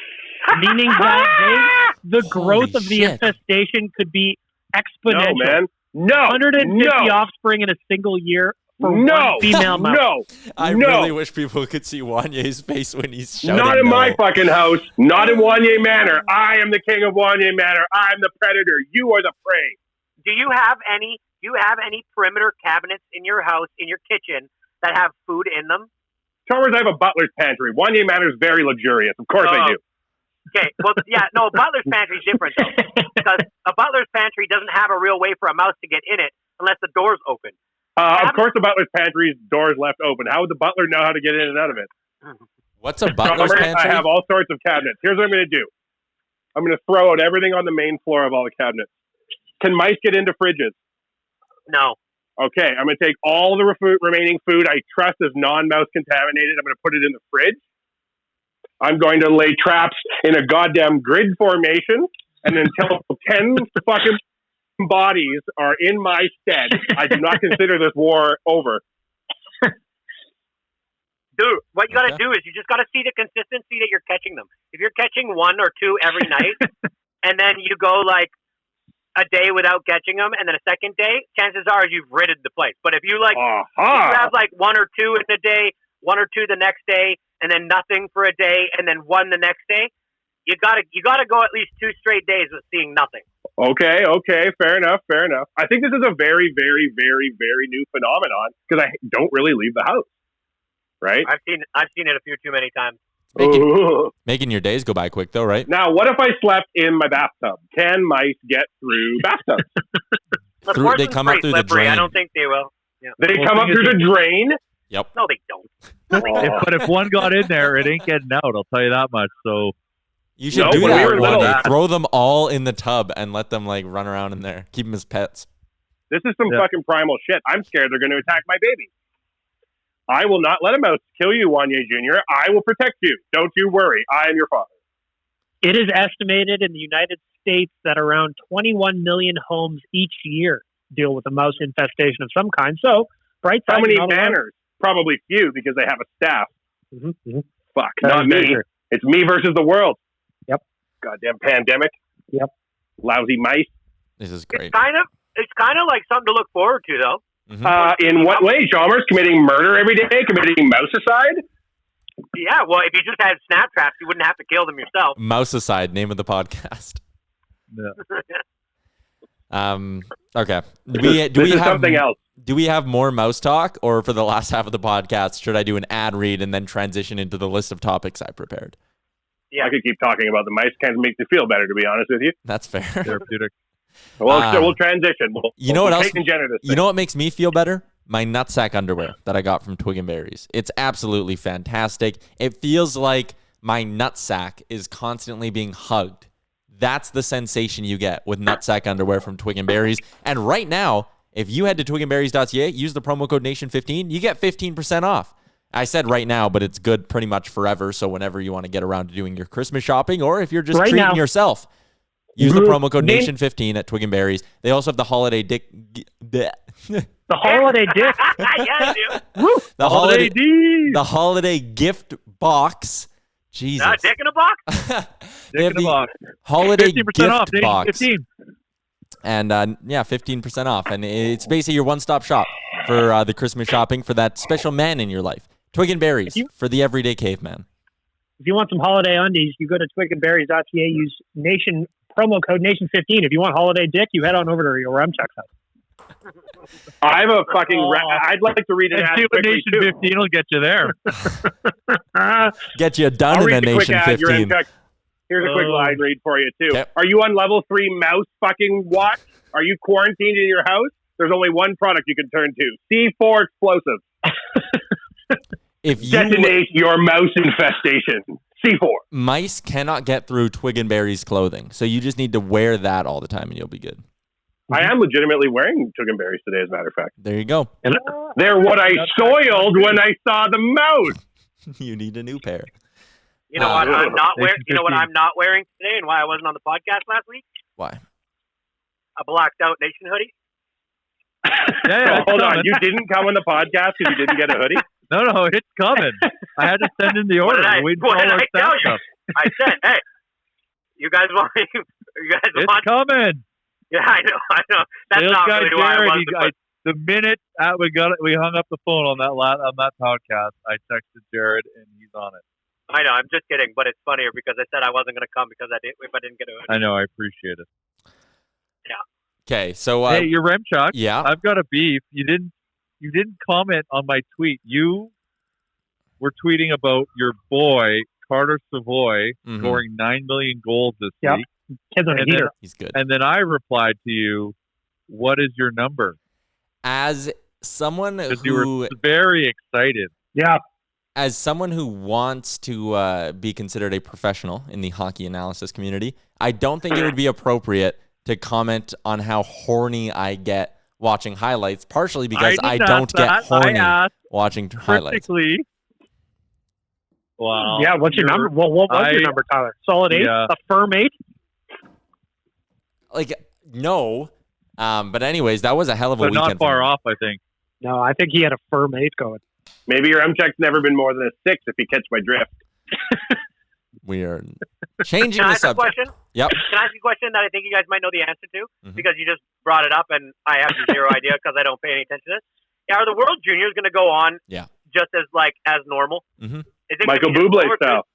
Meaning that the growth of the infestation could be exponential. No, man. No. 150 offspring in a single year for one female mouse. I really wish people could see Wanye's face when he's shouting. Not in my fucking house. Not in Wanye Manor. I am the king of Wanye Manor. I'm the predator. You are the prey. Do you have any perimeter cabinets in your house, in your kitchen, that have food in them? Chalmers, I have a butler's pantry. Wanye Manor is very luxurious. Of course I do. Okay, well, butler's pantry is different, though, because a butler's pantry doesn't have a real way for a mouse to get in it unless the door's open. Of course the butler's pantry's door's left open. How would the butler know how to get in and out of it? What's a butler's pantry? I have all sorts of cabinets. Here's what I'm going to do. I'm going to throw out everything on the main floor of all the cabinets. Can mice get into fridges? No. Okay, I'm going to take all the remaining food I trust is non-mouse contaminated. I'm going to put it in the fridge. I'm going to lay traps in a goddamn grid formation, and until 10 fucking bodies are in my stead, I do not consider this war over. Dude, what you got to do is you just got to see the consistency that you're catching them. If you're catching 1 or 2 every night, and then you go like a day without catching them, and then a second day, chances are you've ridded the place. But if you like, if you have like 1 or 2 in a day, 1 or 2 the next day, and then nothing for a day, and then 1 the next day, you gotta go at least 2 straight days with seeing nothing. Okay, fair enough. I think this is a very, very, very, very new phenomenon because I don't really leave the house. Right? I've seen it a few too many times. Making your days go by quick, though, right? Now, what if I slept in my bathtub? Can mice get through bathtubs? They come up through the drain. I don't think they will. Yeah. They come up through the drain? Yep. No, they don't. But if one got in there, it ain't getting out. I'll tell you that much. So you should do that one day. Throw them all in the tub and let them like run around in there. Keep them as pets. This is some fucking primal shit. I'm scared they're going to attack my baby. I will not let a mouse kill you, Wanye Jr. I will protect you. Don't you worry. I am your father. It is estimated in the United States that around 21 million homes each year deal with a mouse infestation of some kind. So, bright side. How many manors? Probably few because they have a staff. Mm-hmm. Fuck, not me. It's me versus the world. Yep. Goddamn pandemic. Yep. Lousy mice. This is great. It's kind of like something to look forward to, though. Mm-hmm. In what way, Chalmers? Committing murder every day? Committing Mouseicide? Yeah, well, if you just had snap traps, you wouldn't have to kill them yourself. Mouseicide, name of the podcast. Yeah. Okay. Do we have something else? Do we have more mouse talk, or for the last half of the podcast, should I do an ad read and then transition into the list of topics I prepared? Yeah, I could keep talking about the mice. Kind of makes me feel better, to be honest with you. That's fair. Therapeutic. We'll transition. You know what else? You know what makes me feel better? My nutsack underwear that I got from Twig and Berries. It's absolutely fantastic. It feels like my nutsack is constantly being hugged. That's the sensation you get with nutsack underwear from Twig and Berries. And right now, if you head to twigandberries.ca, use the promo code NATION15, you get 15% off. I said right now, but it's good pretty much forever. So whenever you want to get around to doing your Christmas shopping, or if you're just treating yourself, use the promo code NATION15 at Twig and Berries. They also have the holiday dick. The holiday dick. Yeah, The holiday gift box. Jesus. Dick in a box? They have the holiday gift box. 15. And 15% off. And it's basically your one-stop shop for the Christmas shopping for that special man in your life. Twig and Berries for the everyday caveman. If you want some holiday undies, you go to twigandberries.ca, use promo code NATION15. If you want holiday dick, you head on over to your Remcheck's house. I have a fucking... I'd like to read an ad quickly, too. Nation 15 will get you there. Get you done in a Nation 15. Here's a quick line read for you, too. Yep. Are you on level 3 mouse fucking watch? Are you quarantined in your house? There's only one product you can turn to. C4 explosives. If you detonate your mouse infestation. C4. Mice cannot get through Twig and Berries clothing, so you just need to wear that all the time and you'll be good. I am legitimately wearing Twig and Berries today, as a matter of fact. There you go. And they're what I soiled when I saw the mouse. You need a new pair. You know what I'm not wearing? You know what I'm not wearing today, and why I wasn't on the podcast last week? Why? A blacked out Nation hoodie. Yeah, hold on. You didn't come on the podcast because you didn't get a hoodie? No, it's coming. I had to send in the order. What did I tell you? I said, hey, you guys want? It's coming. Yeah, I know. That's Sales not guy really why I Jared, was. the minute we hung up the phone on that podcast, I texted Jared and he's on it. I know. I'm just kidding, but it's funnier because I said I wasn't going to come because if I didn't get a hoodie. I know. I appreciate it. Yeah. Okay, so hey, you're Remchuck. Yeah, I've got a beef. You didn't comment on my tweet. You were tweeting about your boy Carter Savoy scoring 9 million goals this week. He's good. And then I replied to you, "What is your number?" As someone who you were very excited. Yeah. as someone who wants to be considered a professional in the hockey analysis community, I don't think it would be appropriate to comment on how horny I get watching highlights, partially because I don't get horny watching highlights. Wow. Yeah, what's your number? Well, what was your number, Tyler? Solid 8? Yeah. A firm 8? Like, no. But anyways, that was a hell of a weekend. Not far off, I think. No, I think he had a firm 8 going. Maybe your M-check's never been more than a 6 if you catch my drift. We are changing Can I the ask a subject. question? Yep. Can I ask you a question that I think you guys might know the answer to? Because you just brought it up and I have zero idea because I don't pay any attention to this. Are the World Juniors going to go on just as normal? Mm-hmm. Is it Michael Bublé style.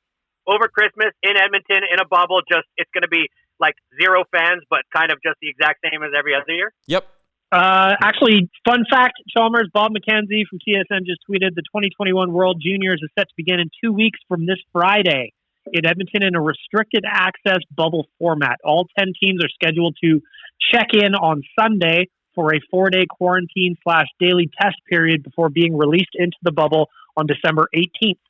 Over Christmas in Edmonton in a bubble, it's going to be like zero fans, but kind of just the exact same as every other year? Yep. Actually, fun fact, Chalmers, Bob McKenzie from TSN just tweeted the 2021 World Juniors is set to begin in 2 weeks from this Friday in Edmonton in a restricted access bubble format. All 10 teams are scheduled to check in on Sunday for a 4-day quarantine/daily test period before being released into the bubble on December 18th.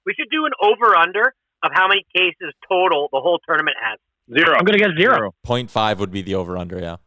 We should do an over-under of how many cases total the whole tournament has. 0. I'm going to guess 0. 0.5 would be the over-under, yeah.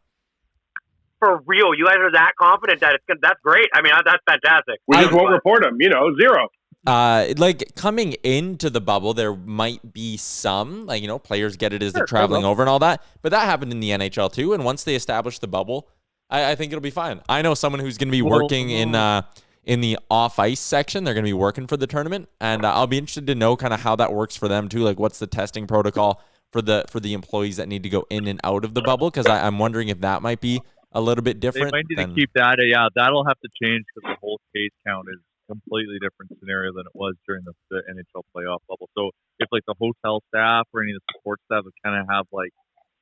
For real, you guys are that confident that that's great. I mean, that's fantastic. We just won't report them, 0. Like coming into the bubble, there might be some, players get it as they're traveling over and all that. But that happened in the NHL too. And once they establish the bubble, I think it'll be fine. I know someone who's going to be working in the off-ice section. They're going to be working for the tournament. And I'll be interested to know kind of how that works for them too. Like what's the testing protocol for the employees that need to go in and out of the bubble? Because I'm wondering if that might be a little bit different. They might need to keep that. Yeah, that'll have to change because the whole case count is a completely different scenario than it was during the NHL playoff bubble. So if like the hotel staff or any of the support staff kind of have like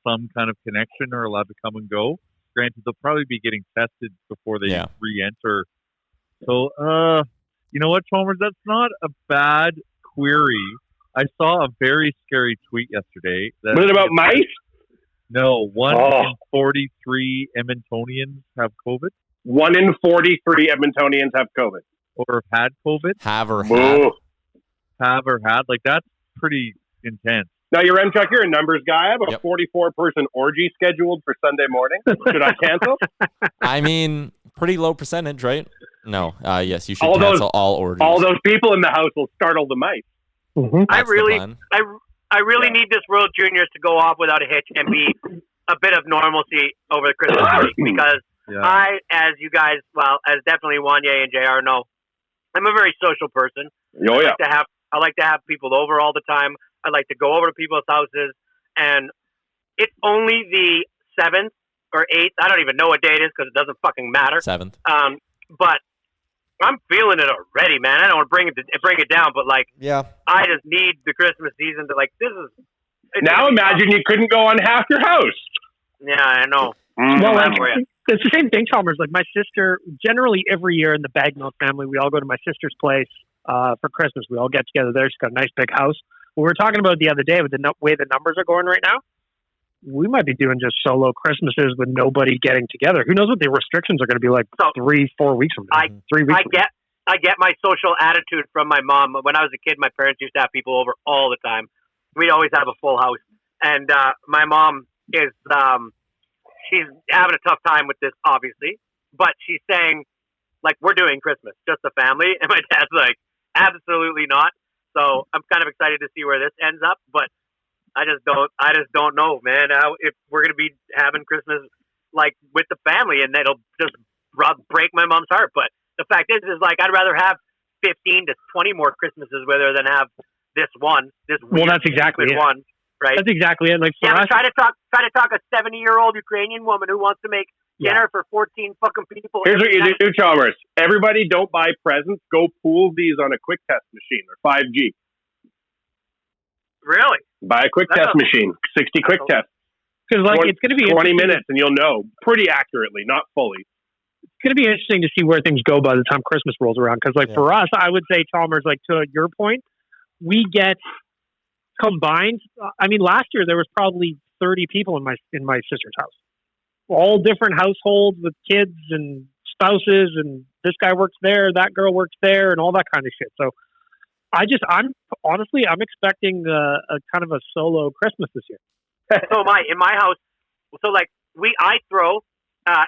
some kind of connection or allowed to come and go, granted they'll probably be getting tested before they re-enter. So you know what, Chalmers? That's not a bad query. I saw a very scary tweet yesterday. Was it about mice? No, 1 in 43 Edmontonians have COVID. 1 in 43 Edmontonians have COVID. Or have had COVID. Have or had. Have or had. Like, that's pretty intense. Now, your M-Chuck, you're a numbers guy. I have a 44-person orgy scheduled for Sunday morning. Should I cancel? I mean, pretty low percentage, right? No. Yes, you should cancel all orgies. All those people in the house will startle the mice. Mm-hmm. I really need this World Juniors to go off without a hitch and be a bit of normalcy over the Christmas break because I, as you guys, as definitely Wanye and JR know, I'm a very social person. Oh, yeah. I like to have people over all the time. I like to go over to people's houses, and it's only the 7th or 8th. I don't even know what day it is because it doesn't fucking matter. 7th. But I'm feeling it already, man. I don't want to bring it down, but I just need the Christmas season to this is. Now imagine you couldn't go on half your house. Yeah, I know. Well, it's the same thing, Chalmers. Like my sister, generally every year in the Bagnall family, we all go to my sister's place for Christmas. We all get together there. She's got a nice big house. We were talking about the other day with the way the numbers are going right now. We might be doing just solo Christmases with nobody getting together. Who knows what the restrictions are going to be like 3-4 weeks from now? 3 weeks. I get my social attitude from my mom. When I was a kid, my parents used to have people over all the time. We'd always have a full house. And my mom is she's having a tough time with this, obviously. But she's saying, we're doing Christmas, just the family. And my dad's like, absolutely not. So I'm kind of excited to see where this ends up. But I just don't know, man. If we're going to be having Christmas with the family, and it'll just break my mom's heart. But the fact is I'd rather have 15 to 20 more Christmases with her than have this one. That's exactly it. One, right? That's exactly it. Try to talk a 70-year-old Ukrainian woman who wants to make dinner for 14 fucking people. Here's what you do, Chalmers. Everybody, don't buy presents. Go pool these on a quick test machine or 5G. Really? Buy a quick test machine. 60 quick tests. Because it's going to be 20 minutes, and you'll know pretty accurately, not fully. It's going to be interesting to see where things go by the time Christmas rolls around. Because for us, I would say, Chalmers, to your point, we get combined. I mean, last year there was probably 30 people in my sister's house, all different households with kids and spouses, and this guy works there, that girl works there, and all that kind of shit. So I'm expecting a kind of a solo Christmas this year. So in my house. So like I throw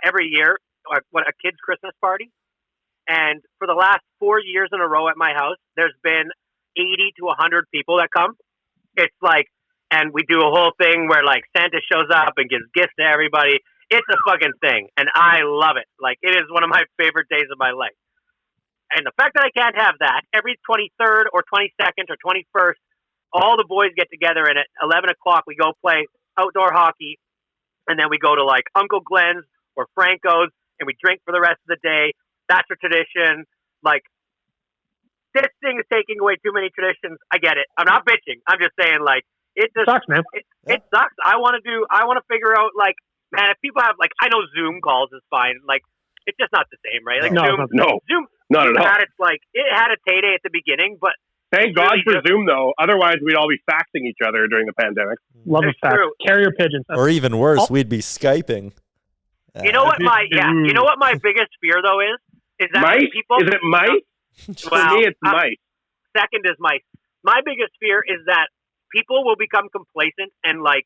every year a kid's Christmas party, and for the last 4 years in a row at my house, there's been 80 to 100 people that come. It's like, and we do a whole thing where like Santa shows up and gives gifts to everybody. It's a fucking thing, and I love it. Like, it is one of my favorite days of my life. And the fact that I can't have that, every 23rd or 22nd or 21st, all the boys get together, and at 11 o'clock we go play outdoor hockey, and then we go to like Uncle Glenn's or Franco's, and we drink for the rest of the day. That's a tradition. Like, this thing is taking away too many traditions. I get it. I'm not bitching. I'm just saying, like, it just sucks, man. It sucks. I want to figure out, like, man, if people have, like, I know Zoom calls is fine. Like, it's just not the same, right? Like, Zoom, not at all. It had its heyday at the beginning, but thank God for Zoom, though. Otherwise, we'd all be faxing each other during the pandemic. Love a fax. Carrier pigeons. Or even worse, we'd be Skyping. You know what my biggest fear though is that mice? people. Is it mice? For me, it's mice. Second is mice. My biggest fear is that people will become complacent and like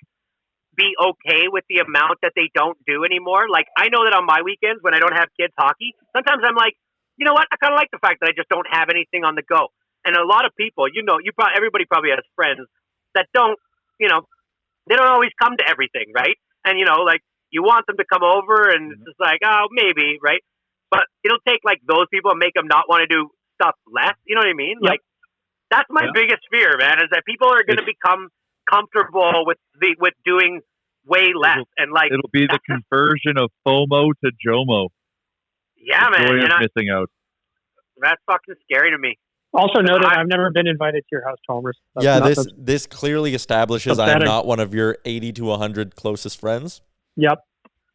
be okay with the amount that they don't do anymore. Like, I know that on my weekends when I don't have kids hockey, sometimes I'm like, you know what? I kind of like the fact that I just don't have anything on the go. And a lot of people, everybody probably has friends that don't, they don't always come to everything, right? And, like, you want them to come over and it's just like, oh, maybe, right? But it'll take, like, those people and make them not want to do stuff less. You know what I mean? Yep. Like, that's my biggest fear, man, is that people are going to become comfortable with doing way less. It'll be the conversion of FOMO to JOMO. Yeah, man. Missing out. That's fucking scary to me. Also noted, I've never been invited to your house, Chalmers. This clearly establishes I am not one of your 80 to 100 closest friends. Yep.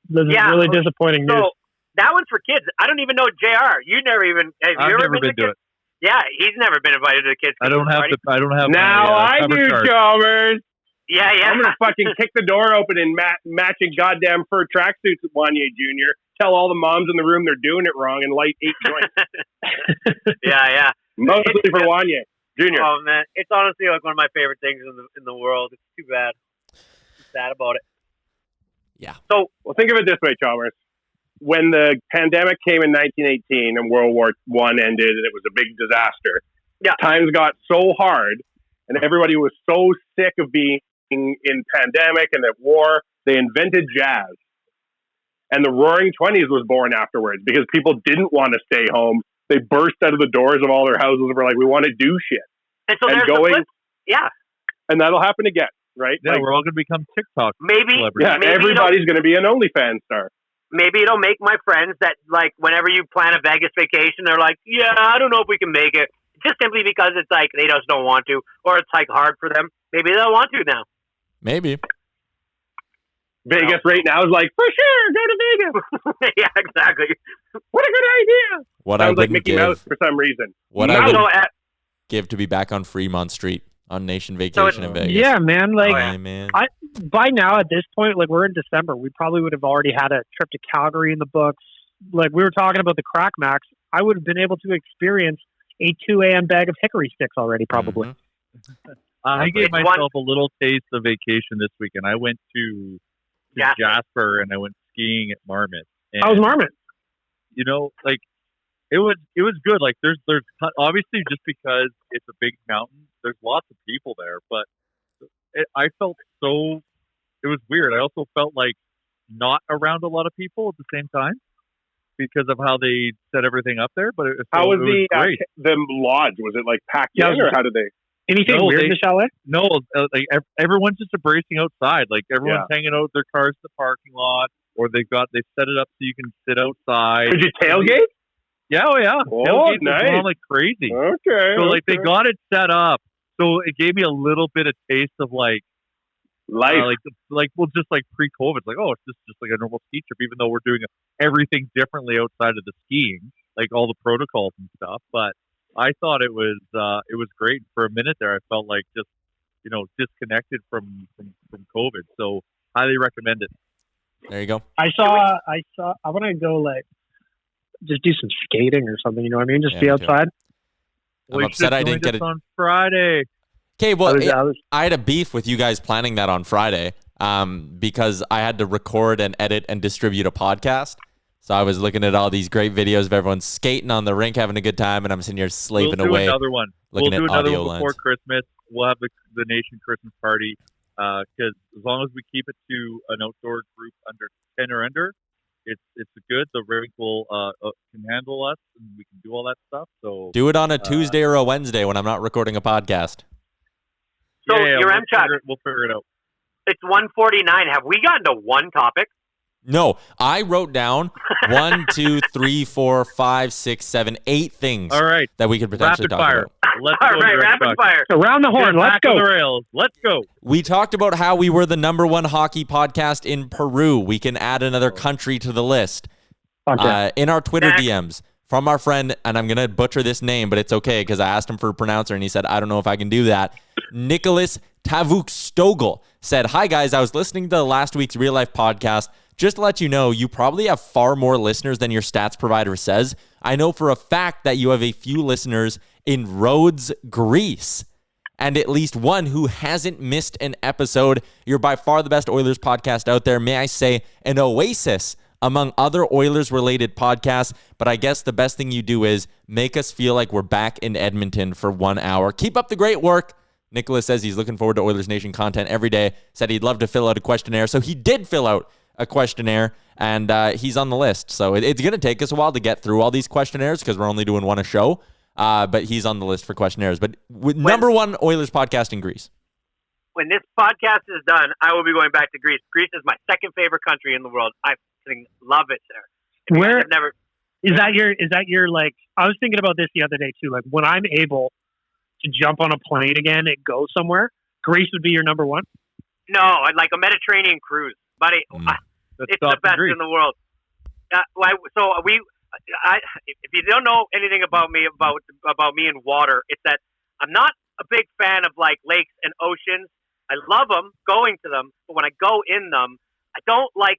This is really disappointing news. So that one's for kids. I don't even know JR. You never even have you ever been to it? Yeah, he's never been invited to the kids. I don't have. Now I do, Chalmers. Yeah. I'm gonna fucking kick the door open and matching goddamn fur tracksuits with Wanye Jr. Tell all the moms in the room they're doing it wrong and light 8 joints. Yeah. Mostly for Wanye Jr. Oh man, it's honestly like one of my favorite things in the world. It's too bad. I'm sad about it. Yeah. So, well, think of it this way, Chalmers. When the pandemic came in 1918 and World War I ended and it was a big disaster, times got so hard and everybody was so sick of being in pandemic and at war, they invented jazz. And the Roaring 20s was born afterwards because people didn't want to stay home. They burst out of the doors of all their houses and were like, we want to do shit. And so and that'll happen again, right? Yeah, we're all going to become TikTok celebrities. Yeah, everybody's going to be an OnlyFans star. Maybe it'll make my friends that, like, whenever you plan a Vegas vacation, they're like, yeah, I don't know if we can make it. Just simply because it's like they just don't want to, or it's like hard for them. Maybe they'll want to now. Maybe. Vegas right now is like, for sure, go to Vegas. Yeah, exactly. What a good idea. What Sounds I like wouldn't Mickey give Mouse for some reason. What I would give to be back on Fremont Street on Nation Vacation in Vegas. Yeah, man. Like, man. By now at this point, like, we're in December. We probably would have already had a trip to Calgary in the books. Like, we were talking about the Crack Max. I would have been able to experience a 2 a.m. bag of hickory sticks already, probably. Mm-hmm. I gave myself a little taste of vacation this weekend. I went to Jasper and I went skiing at Marmot. And, how was Marmot? Like, it was good. Like, there's obviously, just because it's a big mountain, there's lots of people there, but I felt so, it was weird. I also felt like not around a lot of people at the same time because of how they set everything up there. But how was the lodge? Was it like packed in, or how did they? Anything weird in the chalet? No, like everyone's just embracing outside. Like, everyone's hanging out their cars in the parking lot, or they set it up so you can sit outside. Did you tailgate? Yeah, tailgate nice. was on like crazy. Okay. So like they got it set up, so it gave me a little bit of taste of like life, just like pre-COVID. It's like, oh, it's just like a normal ski trip, even though we're doing everything differently outside of the skiing, like all the protocols and stuff. But I thought it was great. For a minute there, I felt like just disconnected from COVID. So highly recommend it. There you go. I want to go, like, just do some skating or something. You know what I mean? Just be outside. I'm upset I didn't get it on Friday. Okay, well, I had a beef with you guys planning that on Friday because I had to record and edit and distribute a podcast. So I was looking at all these great videos of everyone skating on the rink, having a good time, and I'm sitting here slaving away. We'll do another one. We'll do another one before Christmas. We'll have the Nation Christmas party because as long as we keep it to an outdoor group under 10 or under, it's good. The rink will can handle us, and we can do all that stuff. So do it on a Tuesday or a Wednesday when I'm not recording a podcast. So your M-Chuck, we'll figure it out. It's 1:49. Have we gotten to one topic? No, I wrote down 1, 2, 3, 4, 5, 6, 7, 8 things. All right, that we could potentially talk about. Let's all go. Right, rapid fire. Around the horn. Let's go. The rails. Let's go. We talked about how we were the #1 hockey podcast in Peru. We can add another country to the list. In our Twitter DMs from our friend, and I'm going to butcher this name, but it's okay because I asked him for a pronouncer and he said, I don't know if I can do that. Nicholas Tavuk-Stogel said, hi guys, I was listening to last week's Real Life podcast. Just to let you know, you probably have far more listeners than your stats provider says. I know for a fact that you have a few listeners in Rhodes, Greece, and at least one who hasn't missed an episode. You're by far the best Oilers podcast out there. May I say an oasis among other Oilers-related podcasts, but I guess the best thing you do is make us feel like we're back in Edmonton for 1 hour. Keep up the great work. Nicholas says he's looking forward to Oilers Nation content every day, said he'd love to fill out a questionnaire, so he did fill out a questionnaire, and he's on the list. So it's going to take us a while to get through all these questionnaires because we're only doing one a show, but he's on the list for questionnaires. But #1 Oilers podcast in Greece. When this podcast is done, I will be going back to Greece. Greece is my second favorite country in the world. I love it there. Where is that your like? I was thinking about this the other day too. Like when I'm able to jump on a plane again and go somewhere, Greece would be your #1. No, I'd like a Mediterranean cruise, buddy. It's the best in the world. If you don't know anything about me and water, it's that I'm not a big fan of like lakes and oceans. I love them, going to them, but when I go in them, I don't like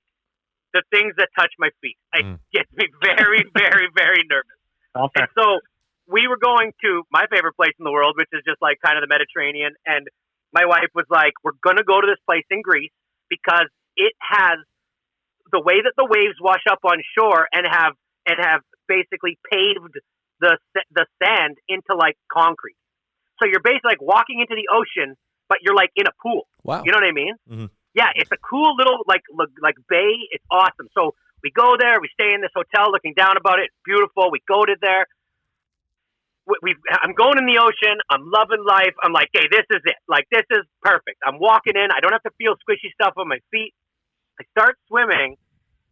the things that touch my feet. It gets me very, very, very nervous. Okay. And so we were going to my favorite place in the world, which is just like kind of the Mediterranean, and my wife was like, we're going to go to this place in Greece because it has the way that the waves wash up on shore and have basically paved the sand into like concrete. So you're basically like walking into the ocean, but you're like in a pool. Wow. You know what I mean? Mm-hmm. Yeah, it's a cool little like bay. It's awesome. So we go there. We stay in this hotel, looking down about it. It's beautiful. We go to there. I'm going in the ocean. I'm loving life. I'm like, hey, this is it. Like, this is perfect. I'm walking in. I don't have to feel squishy stuff on my feet. I start swimming,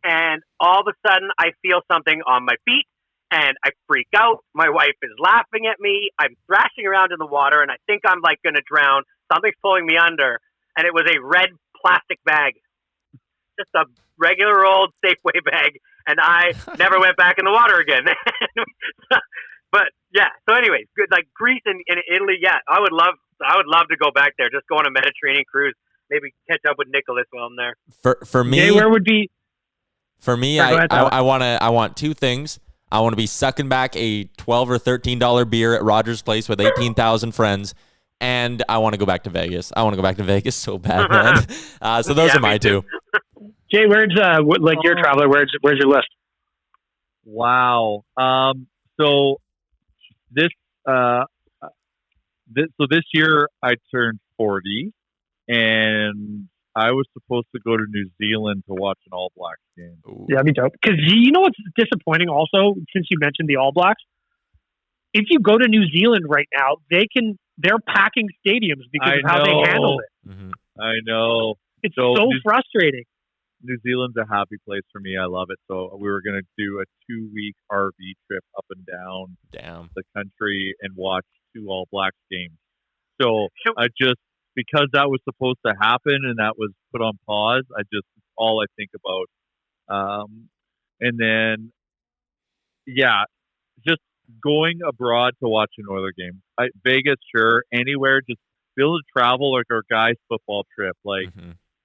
and all of a sudden, I feel something on my feet, and I freak out. My wife is laughing at me. I'm thrashing around in the water, and I think I'm, like, going to drown. Something's pulling me under, and it was a red plastic bag. Just a regular old Safeway bag, and I never went back in the water again. But yeah, so anyways, good, like Greece and Italy. Yeah, I would love to go back there. Just go on a Mediterranean cruise. Maybe catch up with Nicholas while I'm there. For me, yeah, where would be? For me, I want two things. I want to be sucking back a $12 or $13 beer at Rogers Place with 18,000 friends, and I want to go back to Vegas. I want to go back to Vegas so bad, man. So those are my two. Jay, where's like your traveler? Where's your list? Wow. So this year I turned 40, and I was supposed to go to New Zealand to watch an All Blacks game. Yeah, that'd be dope. Because you know what's disappointing also, since you mentioned the All Blacks? If you go to New Zealand right now, they're packing stadiums because of how they handle it. Mm-hmm. I know. It's so frustrating. New Zealand's a happy place for me. I love it. So we were going to do a 2-week RV trip up and down the country and watch 2 All Blacks games. So because that was supposed to happen and that was put on pause, all I think about. And then, yeah, just going abroad to watch an Oiler game. Vegas, sure. Anywhere, just be able to travel like our guys' football trip. Like,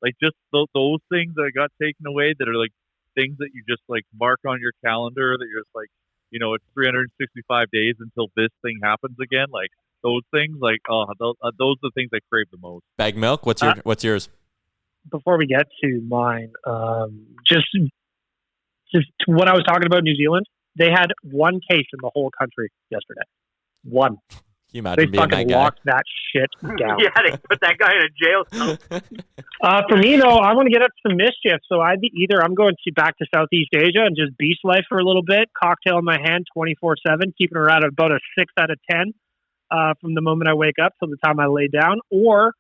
like just those things that got taken away that are like things that you just like mark on your calendar that you're just like, it's 365 days until this thing happens again. Like those things, those are the things I crave the most. Bag milk. What's yours? Before we get to mine, just what I was talking about, New Zealand, they had one case in the whole country yesterday. One. Can you imagine they being fucking that guy? locked that shit down. Yeah, they put that guy in a jail cell. For me, though, I want to get up to some mischief. So I'm going back to Southeast Asia and just beach life for a little bit, cocktail in my hand 24/7, keeping her at about a 6 out of 10 from the moment I wake up till the time I lay down, or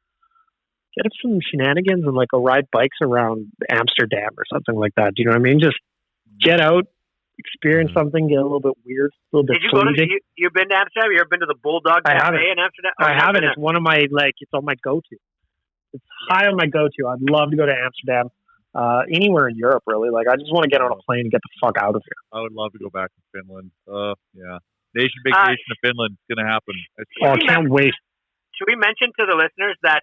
get up some shenanigans and go ride bikes around Amsterdam or something like that. Do you know what I mean? Just get out, experience something, get a little bit weird, a little bit. Did you go to? You've been to Amsterdam? You ever been to the Bulldog Cafe in Amsterdam? I haven't. It's one of my it's on my go-to. It's high on my go-to. I'd love to go to Amsterdam, anywhere in Europe, really. I just want to get on a plane and get the fuck out of here. I would love to go back to Finland. Yeah, nation vacation to Finland is gonna happen. I can't wait. Should we mention to the listeners that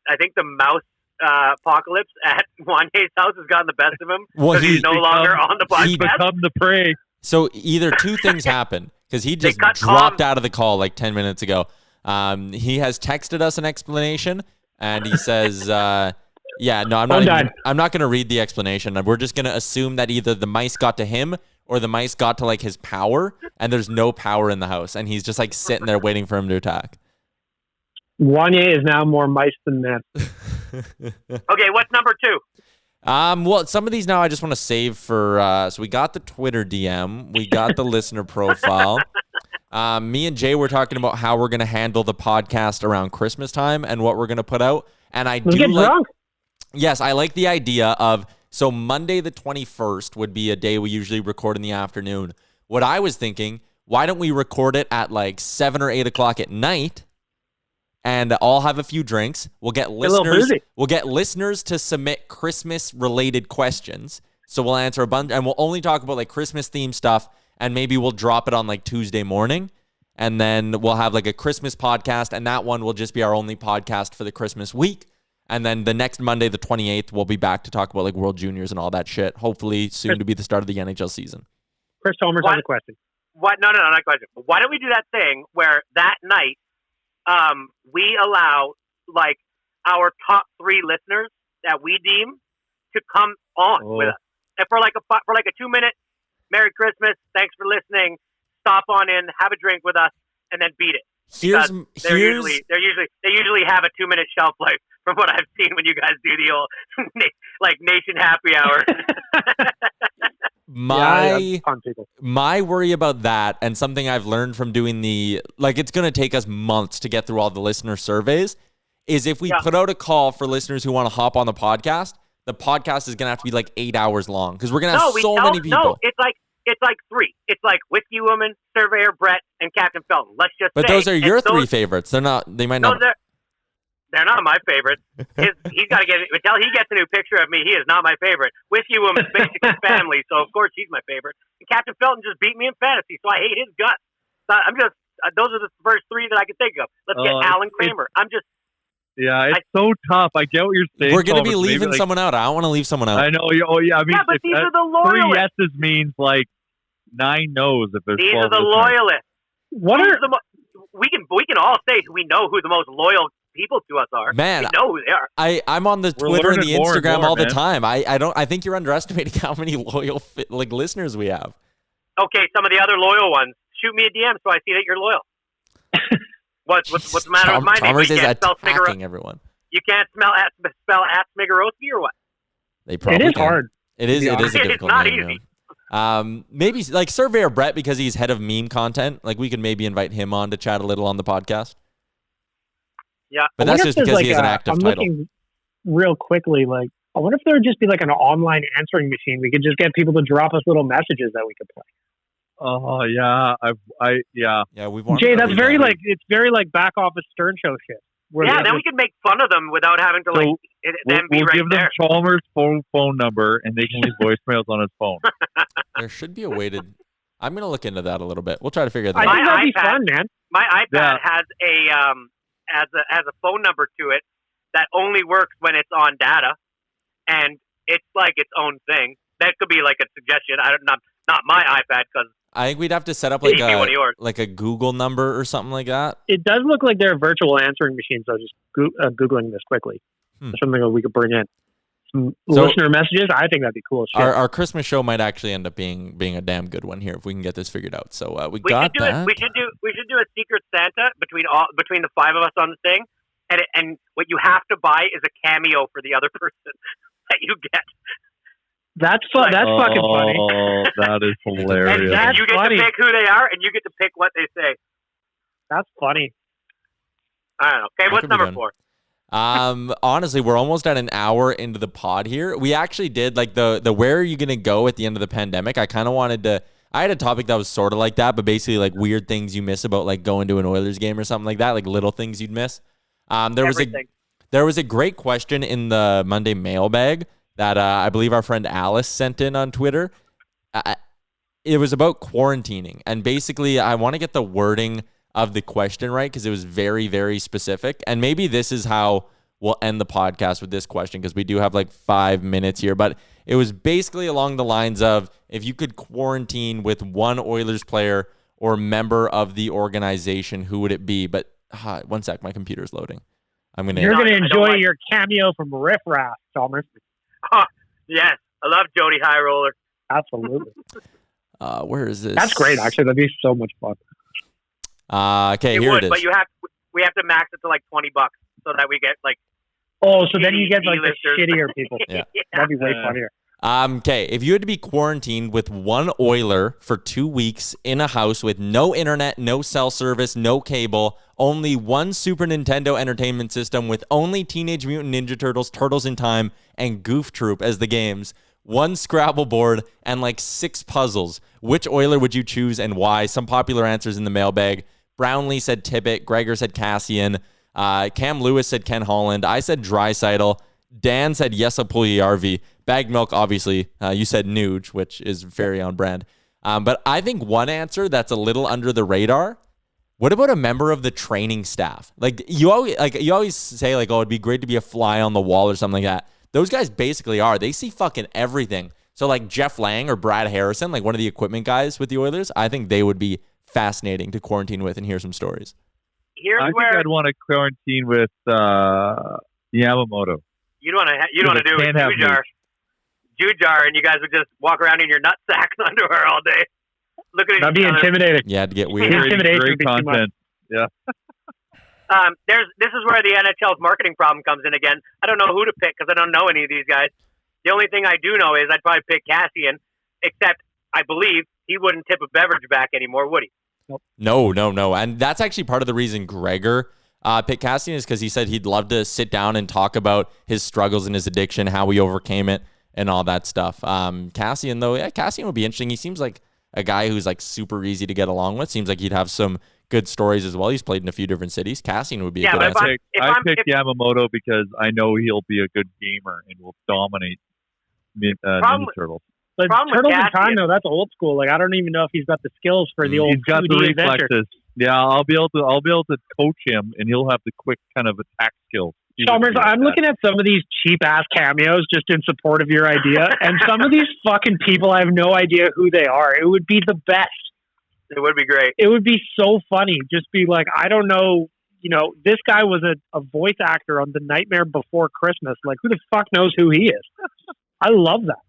I think the mouse apocalypse at Wanye's house has gotten the best of him because he's no longer on the podcast? He's become the prey. So either two things happened because he just dropped out of the call 10 minutes ago. He has texted us an explanation and he says, I'm not going to read the explanation. We're just going to assume that either the mice got to him or the mice got to his power and there's no power in the house. And he's just sitting there waiting for him to attack. Wanye is now more mice than men. Okay, what's number 2? Well, some of these now I just want to save for. So we got the Twitter DM, we got the listener profile. Me and Jay were talking about how we're going to handle the podcast around Christmas time and what we're going to put out. And Let's get drunk. Yes, I like the idea of. So Monday the 21st would be a day we usually record in the afternoon. What I was thinking, why don't we record it at 7 or 8 o'clock at night? And I'll have a few drinks. We'll get listeners to submit Christmas-related questions. So we'll answer a bunch, and we'll only talk about Christmas-themed stuff, and maybe we'll drop it on Tuesday morning, and then we'll have a Christmas podcast, and that one will just be our only podcast for the Christmas week. And then the next Monday, the 28th, we'll be back to talk about World Juniors and all that shit. Hopefully soon to be the start of the NHL season. Chris Chalmers has a question. What? No, not a question. Why don't we do that thing where that night we allow our top 3 listeners that we deem to come on with us, and for a 2-minute Merry Christmas, thanks for listening, stop on in, have a drink with us, and then beat it. They usually have a 2-minute shelf life from what I've seen when you guys do the old nation happy hour. My worry about that, and something I've learned from doing it's going to take us months to get through all the listener surveys, is if we put out a call for listeners who want to hop on the podcast is going to have to be 8 hours long because we're going to have many people. No, it's 3. It's Whiskey Woman, Surveyor Brett, and Captain Felton. Let's just But those are your 3 favorites. They're not. They might not. They're not my favorites. He's got to get until he gets a new picture of me. He is not my favorite. Whiskey Woman's basically family, so of course he's my favorite. And Captain Felton just beat me in fantasy, so I hate his guts. So those are the first 3 that I can think of. Let's get Alan Kramer. It's so tough. I get what you're saying. We're going to be leaving someone out. I don't want to leave someone out. I know. Oh, yeah. I mean, but these are the loyalists. 3 yeses means 9 no's if there's 12 These are the loyalists. We can all say we know who the most loyal people to us are. Man, we know who they are. I'm on the Twitter and the Instagram all the time. I think you're underestimating how many loyal listeners we have. Okay, some of the other loyal ones. Shoot me a DM so I see that you're loyal. What's the matter with my name? Chalmers is attacking everyone. You can't spell at Smigorowski or what? They probably it is hard. It is a difficult It's not name, easy. Maybe Surveyor Brett, because he's head of meme content. We could maybe invite him on to chat a little on the podcast. Yeah, but that's just because he has an active title. Looking real quickly, I wonder if there would just be an online answering machine. We could just get people to drop us little messages that we could play. Oh yeah, yeah. We want Jay. That's very it's very back office Stern Show shit. Then we can make fun of them without having to them be we'll right give them Chalmers' phone number, and they can leave voicemails on his phone. There should be a way to. I'm gonna look into that a little bit. We'll try to figure that out. I think that'd be fun, man. My iPad has a phone number to it that only works when it's on data, and it's its own thing. That could be a suggestion. Not my iPad, because I think we'd have to set up Maybe one of yours. like a Google number or something like that. It does look like they're virtual answering machines. So just Googling this quickly. Something that we could bring in. Some listener messages. I think that'd be cool. Our Christmas show might actually end up being a damn good one here if we can get this figured out. So we got that. We should do a Secret Santa between the 5 of us on the thing, and what you have to buy is a cameo for the other person that you get. That's fun. That's fucking funny. Oh, that is hilarious. And you get to pick who they are, and you get to pick what they say. That's funny. I don't know. Okay, what's number 4? Honestly, we're almost at an hour into the pod here. We actually did like the where are you gonna go at the end of the pandemic? I kind of wanted to. I had a topic that was sort of like that, but basically like weird things you miss about like going to an Oilers game or something like that, like little things you'd miss. There was a great question in the Monday mailbag that I believe our friend Alice sent in on Twitter. It was about quarantining, and basically I want to get the wording of the question right because it was very, very specific. And maybe this is how we'll end the podcast with this question because we do have like 5 minutes here. But it was basically along the lines of if you could quarantine with one Oilers player or member of the organization, who would it be? But 1 sec, my computer's loading. You're gonna enjoy your cameo from Riff Raff, Chalmers. Oh, yes, I love Jody High Roller. Absolutely. Where is this? That's great. Actually, that'd be so much fun. Okay, here it is. But we have to max it to like $20 so that we get like. Oh, so then you get like the shittier people. Yeah. That'd be way funnier. Okay, if you had to be quarantined with one Oiler for 2 weeks in a house with no internet, no cell service, no cable, only one Super Nintendo Entertainment System with only Teenage Mutant Ninja Turtles, Turtles in Time, and Goof Troop as the games, one Scrabble board, and like 6 puzzles, which Oiler would you choose and why? Some popular answers in the mailbag. Brownlee said Tippett. Gregor said Cassian. Cam Lewis said Ken Holland. I said Draisaitl. Dan said Jesse Puljujärvi. Bag Milk, obviously. You said Nuge, which is very on brand. But I think one answer that's a little under the radar. What about a member of the training staff? Like you always say, like, oh, it'd be great to be a fly on the wall or something like that. Those guys basically are. They see fucking everything. So like Jeff Lang or Brad Harrison, like one of the equipment guys with the Oilers, I think they would be fascinating to quarantine with and hear some stories. I think I'd want to quarantine with Yamamoto. You'd want to do a Jujar, and you guys would just walk around in your nutsack underwear all day. Looking at That'd be intimidating. Yeah, to get weird. Intimidation Great would be too much. content. Yeah. This is where the NHL's marketing problem comes in again. I don't know who to pick because I don't know any of these guys. The only thing I do know is I'd probably pick Cassian, except I believe he wouldn't tip a beverage back anymore, would he? No. And that's actually part of the reason Gregor picked Cassian is because he said he'd love to sit down and talk about his struggles and his addiction, how he overcame it, and all that stuff. Cassian, though, Cassian would be interesting. He seems like a guy who's like super easy to get along with. Seems like he'd have some good stories as well. He's played in a few different cities. Cassian would be a good answer. I pick Yamamoto because I know he'll be a good gamer and will dominate Ninja Turtles. But Turtles in Time, though, that's old school. Like I don't even know if he's got the skills for the old. He's got 2D the adventure. reflexes. Yeah, I'll be able to coach him, and he'll have the quick kind of attack skills. Chalmers, I'm looking at some of these cheap ass cameos just in support of your idea, and some of these fucking people, I have no idea who they are. It would be the best. It would be great. It would be so funny. Just be like, I don't know. You know, this guy was a voice actor on The Nightmare Before Christmas. Like, who the fuck knows who he is? I love that.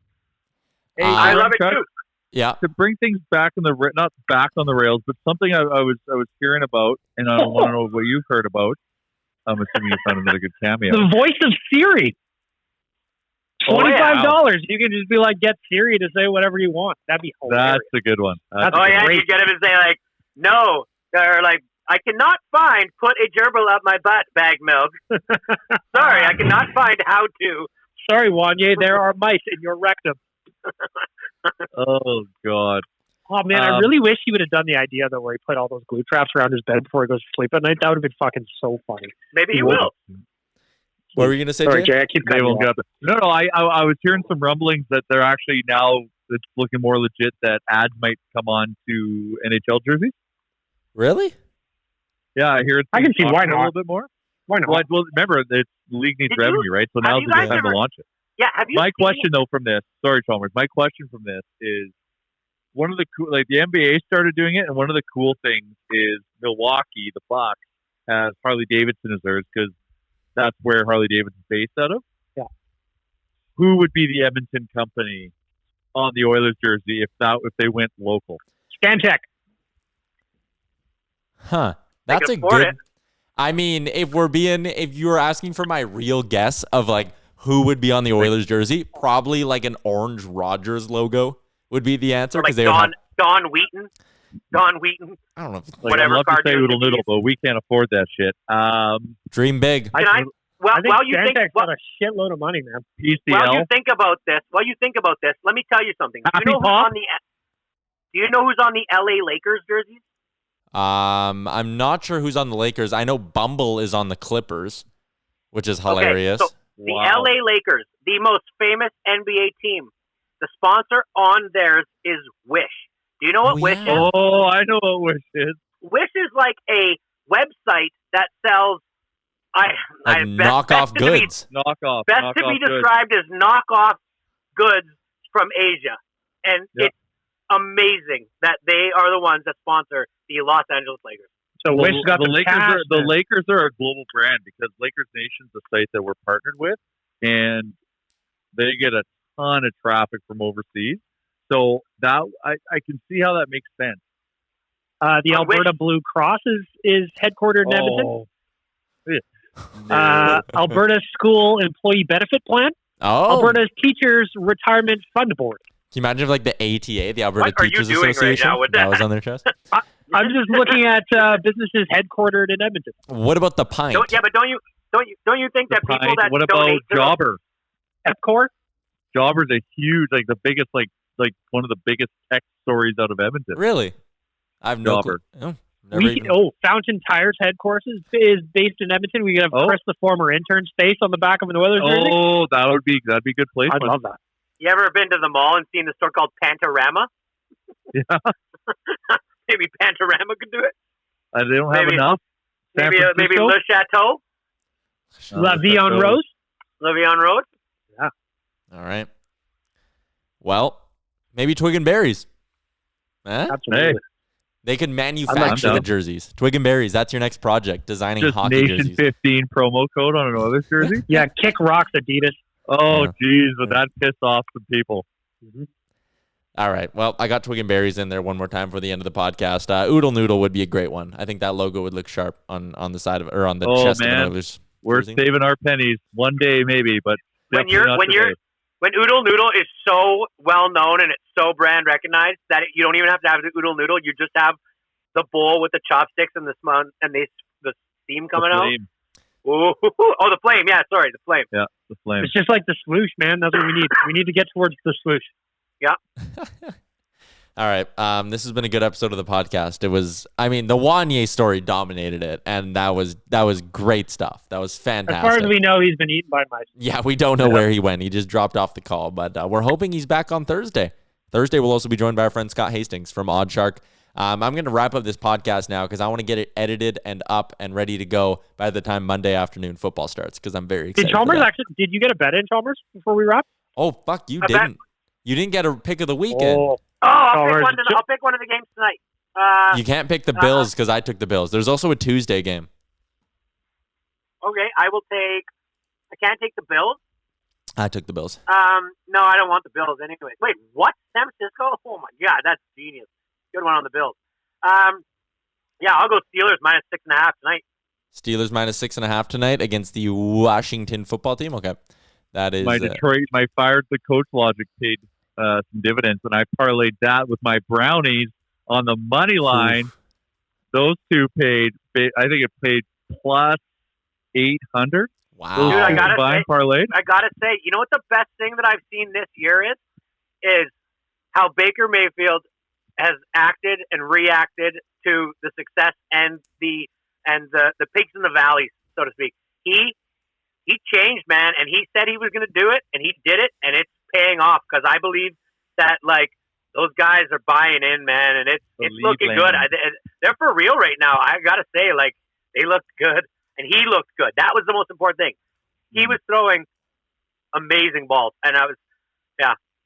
Hey, I love it too. Yeah. To bring things back on the not back on the rails, but something I was hearing about, and I want to know what you've heard about. I'm assuming you found another good cameo. The voice of Siri. $25. You can just be like, get Siri to say whatever you want. That'd be hilarious. That's a good one. You get him and say like, no, or like, I cannot find put a gerbil up my butt, Bag Milk. Sorry, I cannot find how to. Sorry, Wanye, there are mice in your rectum. Oh God. Oh man, I really wish he would have done the idea though, where he put all those glue traps around his bed before he goes to sleep at night. That would have been fucking so funny. Maybe he will. What were you gonna say? Sorry, Jay? Jay, I keep cutting you off. No. I was hearing some rumblings that they're actually now it's looking more legit that ads might come on to NHL jerseys. Really? Yeah, I hear. I can see why not. A little bit more. Why not? Well, remember, the league needs revenue, right? So now's the time to launch it. Yeah. Have you? My question, though, from this, sorry, Chalmers. My question from this is, one of the cool, like the NBA started doing it, and one of the cool things is Milwaukee, the Bucks, has Harley Davidson as theirs because that's where Harley Davidson's based out of. Yeah. Who would be the Edmonton company on the Oilers jersey if they went local? Scancheck. Huh. That's a good. I mean, if you were asking for my real guess of like who would be on the Oilers jersey, probably like an orange Rogers logo would be the answer. Or like Don Wheaton. Don Wheaton. I don't know. Like, I'd love to say Oodle Noodle, but we can't afford that shit. Dream big. I think Scancheck's got a shitload of money, man. PCL. While you think about this, let me tell you something. Do you know who's on the LA Lakers jerseys? I'm not sure who's on the Lakers. I know Bumble is on the Clippers, which is hilarious. Okay, so the LA Lakers, the most famous NBA team, the sponsor on theirs is Wish. Do you know what Wish is? Oh, I know what Wish is. Wish is like a website that sells knockoff goods. Best to be described as knockoff goods from Asia. And it's amazing that they are the ones that sponsor the Los Angeles Lakers. So Wish got the Lakers. The Lakers are a global brand because Lakers Nation's a site that we're partnered with, and they get a ton of traffic from overseas. So that I can see how that makes sense. The Alberta Blue Cross is headquartered in Edmonton. Alberta School Employee Benefit Plan. Alberta's Teachers Retirement Fund Board. Can you imagine if, like, the ATA, the Alberta Teachers Association, right that was on their chest? I'm just looking at businesses headquartered in Edmonton. What about the Pint? But don't you think that people that what about Jobber? EPCOR? Jobber's a huge, like the biggest, like one of the biggest tech stories out of Edmonton. Really? I've no clue. Fountain Tires headquarters is based in Edmonton. We have Chris, the former intern's face on the back of an Oilers jersey. Oh, that'd be a good place. I'd love that. You ever been to the mall and seen the store called Pantorama? Yeah. Maybe Pantorama could do it. They don't have enough. Maybe Le Chateau. La Vie en Rose. La Vie en Rose. Yeah. All right. Well, maybe Twig and Berries. Absolutely. Hey. They could manufacture the jerseys. Twig and Berries, that's your next project, designing just hockey Nation jerseys. 15 promo code on an Oilers jersey? Yeah, kick rocks, Adidas. Oh, geez, but that pissed off some people. Mm-hmm. All right. Well, I got Twig and Berries in there one more time for the end of the podcast. Oodle Noodle would be a great one. I think that logo would look sharp on the side of or on the chest of an Oilers We're jersey. saving our pennies one day, maybe, but when Oodle Noodle is so well known and it's so brand recognized that you don't even have to have the Oodle Noodle. You just have the bowl with the chopsticks and the steam coming out. Ooh, the flame. Yeah, sorry, the flame. Yeah, the flame. It's just like the swoosh, man. That's what we need. We need to get towards the swoosh. Yeah. All right. This has been a good episode of the podcast. It was, the Wanye story dominated it, and that was great stuff. That was fantastic. As far as we know, he's been eaten by mice. Yeah, we don't know where he went. He just dropped off the call, but we're hoping he's back on Thursday. Thursday, we'll also be joined by our friend Scott Hastings from Oddshark. I'm going to wrap up this podcast now because I want to get it edited and up and ready to go by the time Monday afternoon football starts because I'm very excited. Did you get a bet in, Chalmers, before we wrap? Oh, fuck, you didn't. You didn't get a pick of the weekend. I'll pick one of the games tonight. You can't pick the Bills because I took the Bills. There's also a Tuesday game. Okay, I can't take the Bills. I took the Bills. No, I don't want the Bills anyway. Wait, what? San Francisco? Oh my God, that's genius. Good one on the Bills. Yeah, I'll go Steelers -6.5 tonight. Steelers -6.5 tonight against the Washington football team. Okay, that is my fired the coach logic paid some dividends, and I parlayed that with my brownies on the money line. Oof. Those two paid. I think it paid plus 800. Wow! Dude, I gotta say, you know what the best thing that I've seen this year is how Baker Mayfield has acted and reacted to the success and the peaks and the valleys, so to speak. He changed, man, and he said he was going to do it, and he did it, and it's paying off because I believe that those guys are buying in, man, and it's looking good. They're for real right now. I got to say, they looked good, and he looked good. That was the most important thing. He was throwing amazing balls, and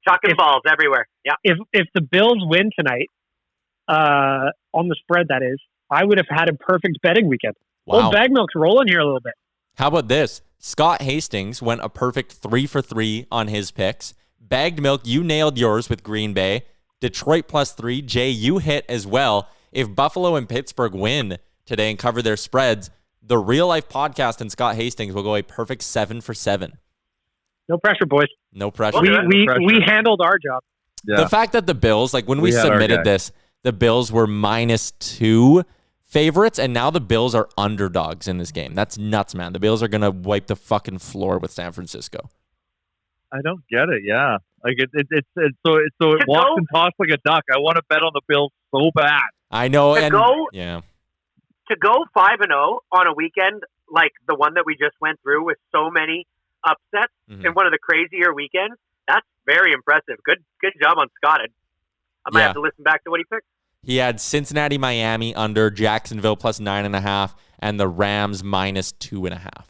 Chucking balls everywhere. Yeah. If the Bills win tonight, on the spread, that is, I would have had a perfect betting weekend. Wow. Old Bag Milk's rolling here a little bit. How about this? Scott Hastings went a perfect 3 for 3 on his picks. Bagged Milk, you nailed yours with Green Bay. Detroit +3. Jay, you hit as well. If Buffalo and Pittsburgh win today and cover their spreads, the Real Life Podcast and Scott Hastings will go a perfect 7 for 7. No pressure, boys. No pressure. We handled our job. Yeah. The fact that the Bills, like when we had our submitted guy. this, the Bills were -2 favorites, and now the Bills are underdogs in this game. That's nuts, man. The Bills are going to wipe the fucking floor with San Francisco. I don't get it. Yeah, like it walks and talks like a duck. I want to bet on the Bills so bad. I know, To go 5-0 on a weekend like the one that we just went through with so many upsets in one of the crazier weekends. That's very impressive. Good job on Scott. I might have to listen back to what he picked. He had Cincinnati, Miami under, Jacksonville +9.5, and the Rams -2.5.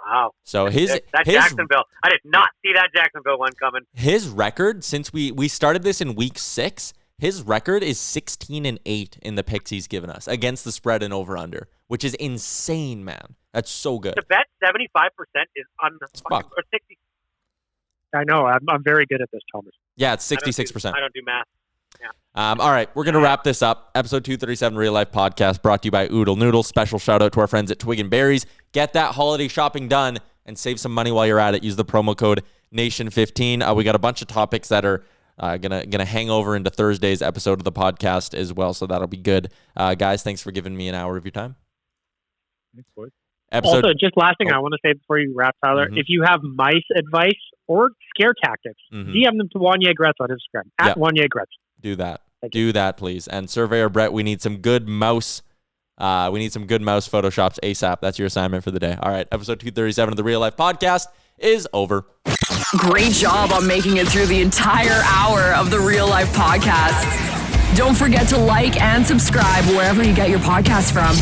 Wow. So Jacksonville. I did not see that Jacksonville one coming. His record since we started this in week 6, his record is 16-8 in the picks he's given us against the spread and over under, which is insane, man. That's so good. To bet 75% is or 60. I know. I'm very good at this, Thomas. Yeah, it's 66%. I don't do math. Yeah. All right, we're going to wrap this up. Episode 237 Real Life Podcast brought to you by Oodle Noodle. Special shout out to our friends at Twig and Berries. Get that holiday shopping done and save some money while you're at it. Use the promo code NATION15. We got a bunch of topics that are gonna hang over into Thursday's episode of the podcast as well, so that'll be good. Guys, thanks for giving me an hour of your time. Thanks, boys. Also, just last thing I want to say before you wrap, Tyler, if you have mice advice or scare tactics, DM them to Wanye Gretz on Instagram, at Wanye Gretz. Do that. Do that, please. And Surveyor Brett, we need some good mouse photoshops ASAP. That's your assignment for the day. All right, episode 237 of the Real Life Podcast is over. Great job on making it through the entire hour of the Real Life Podcast. Don't forget to like and subscribe wherever you get your podcast from.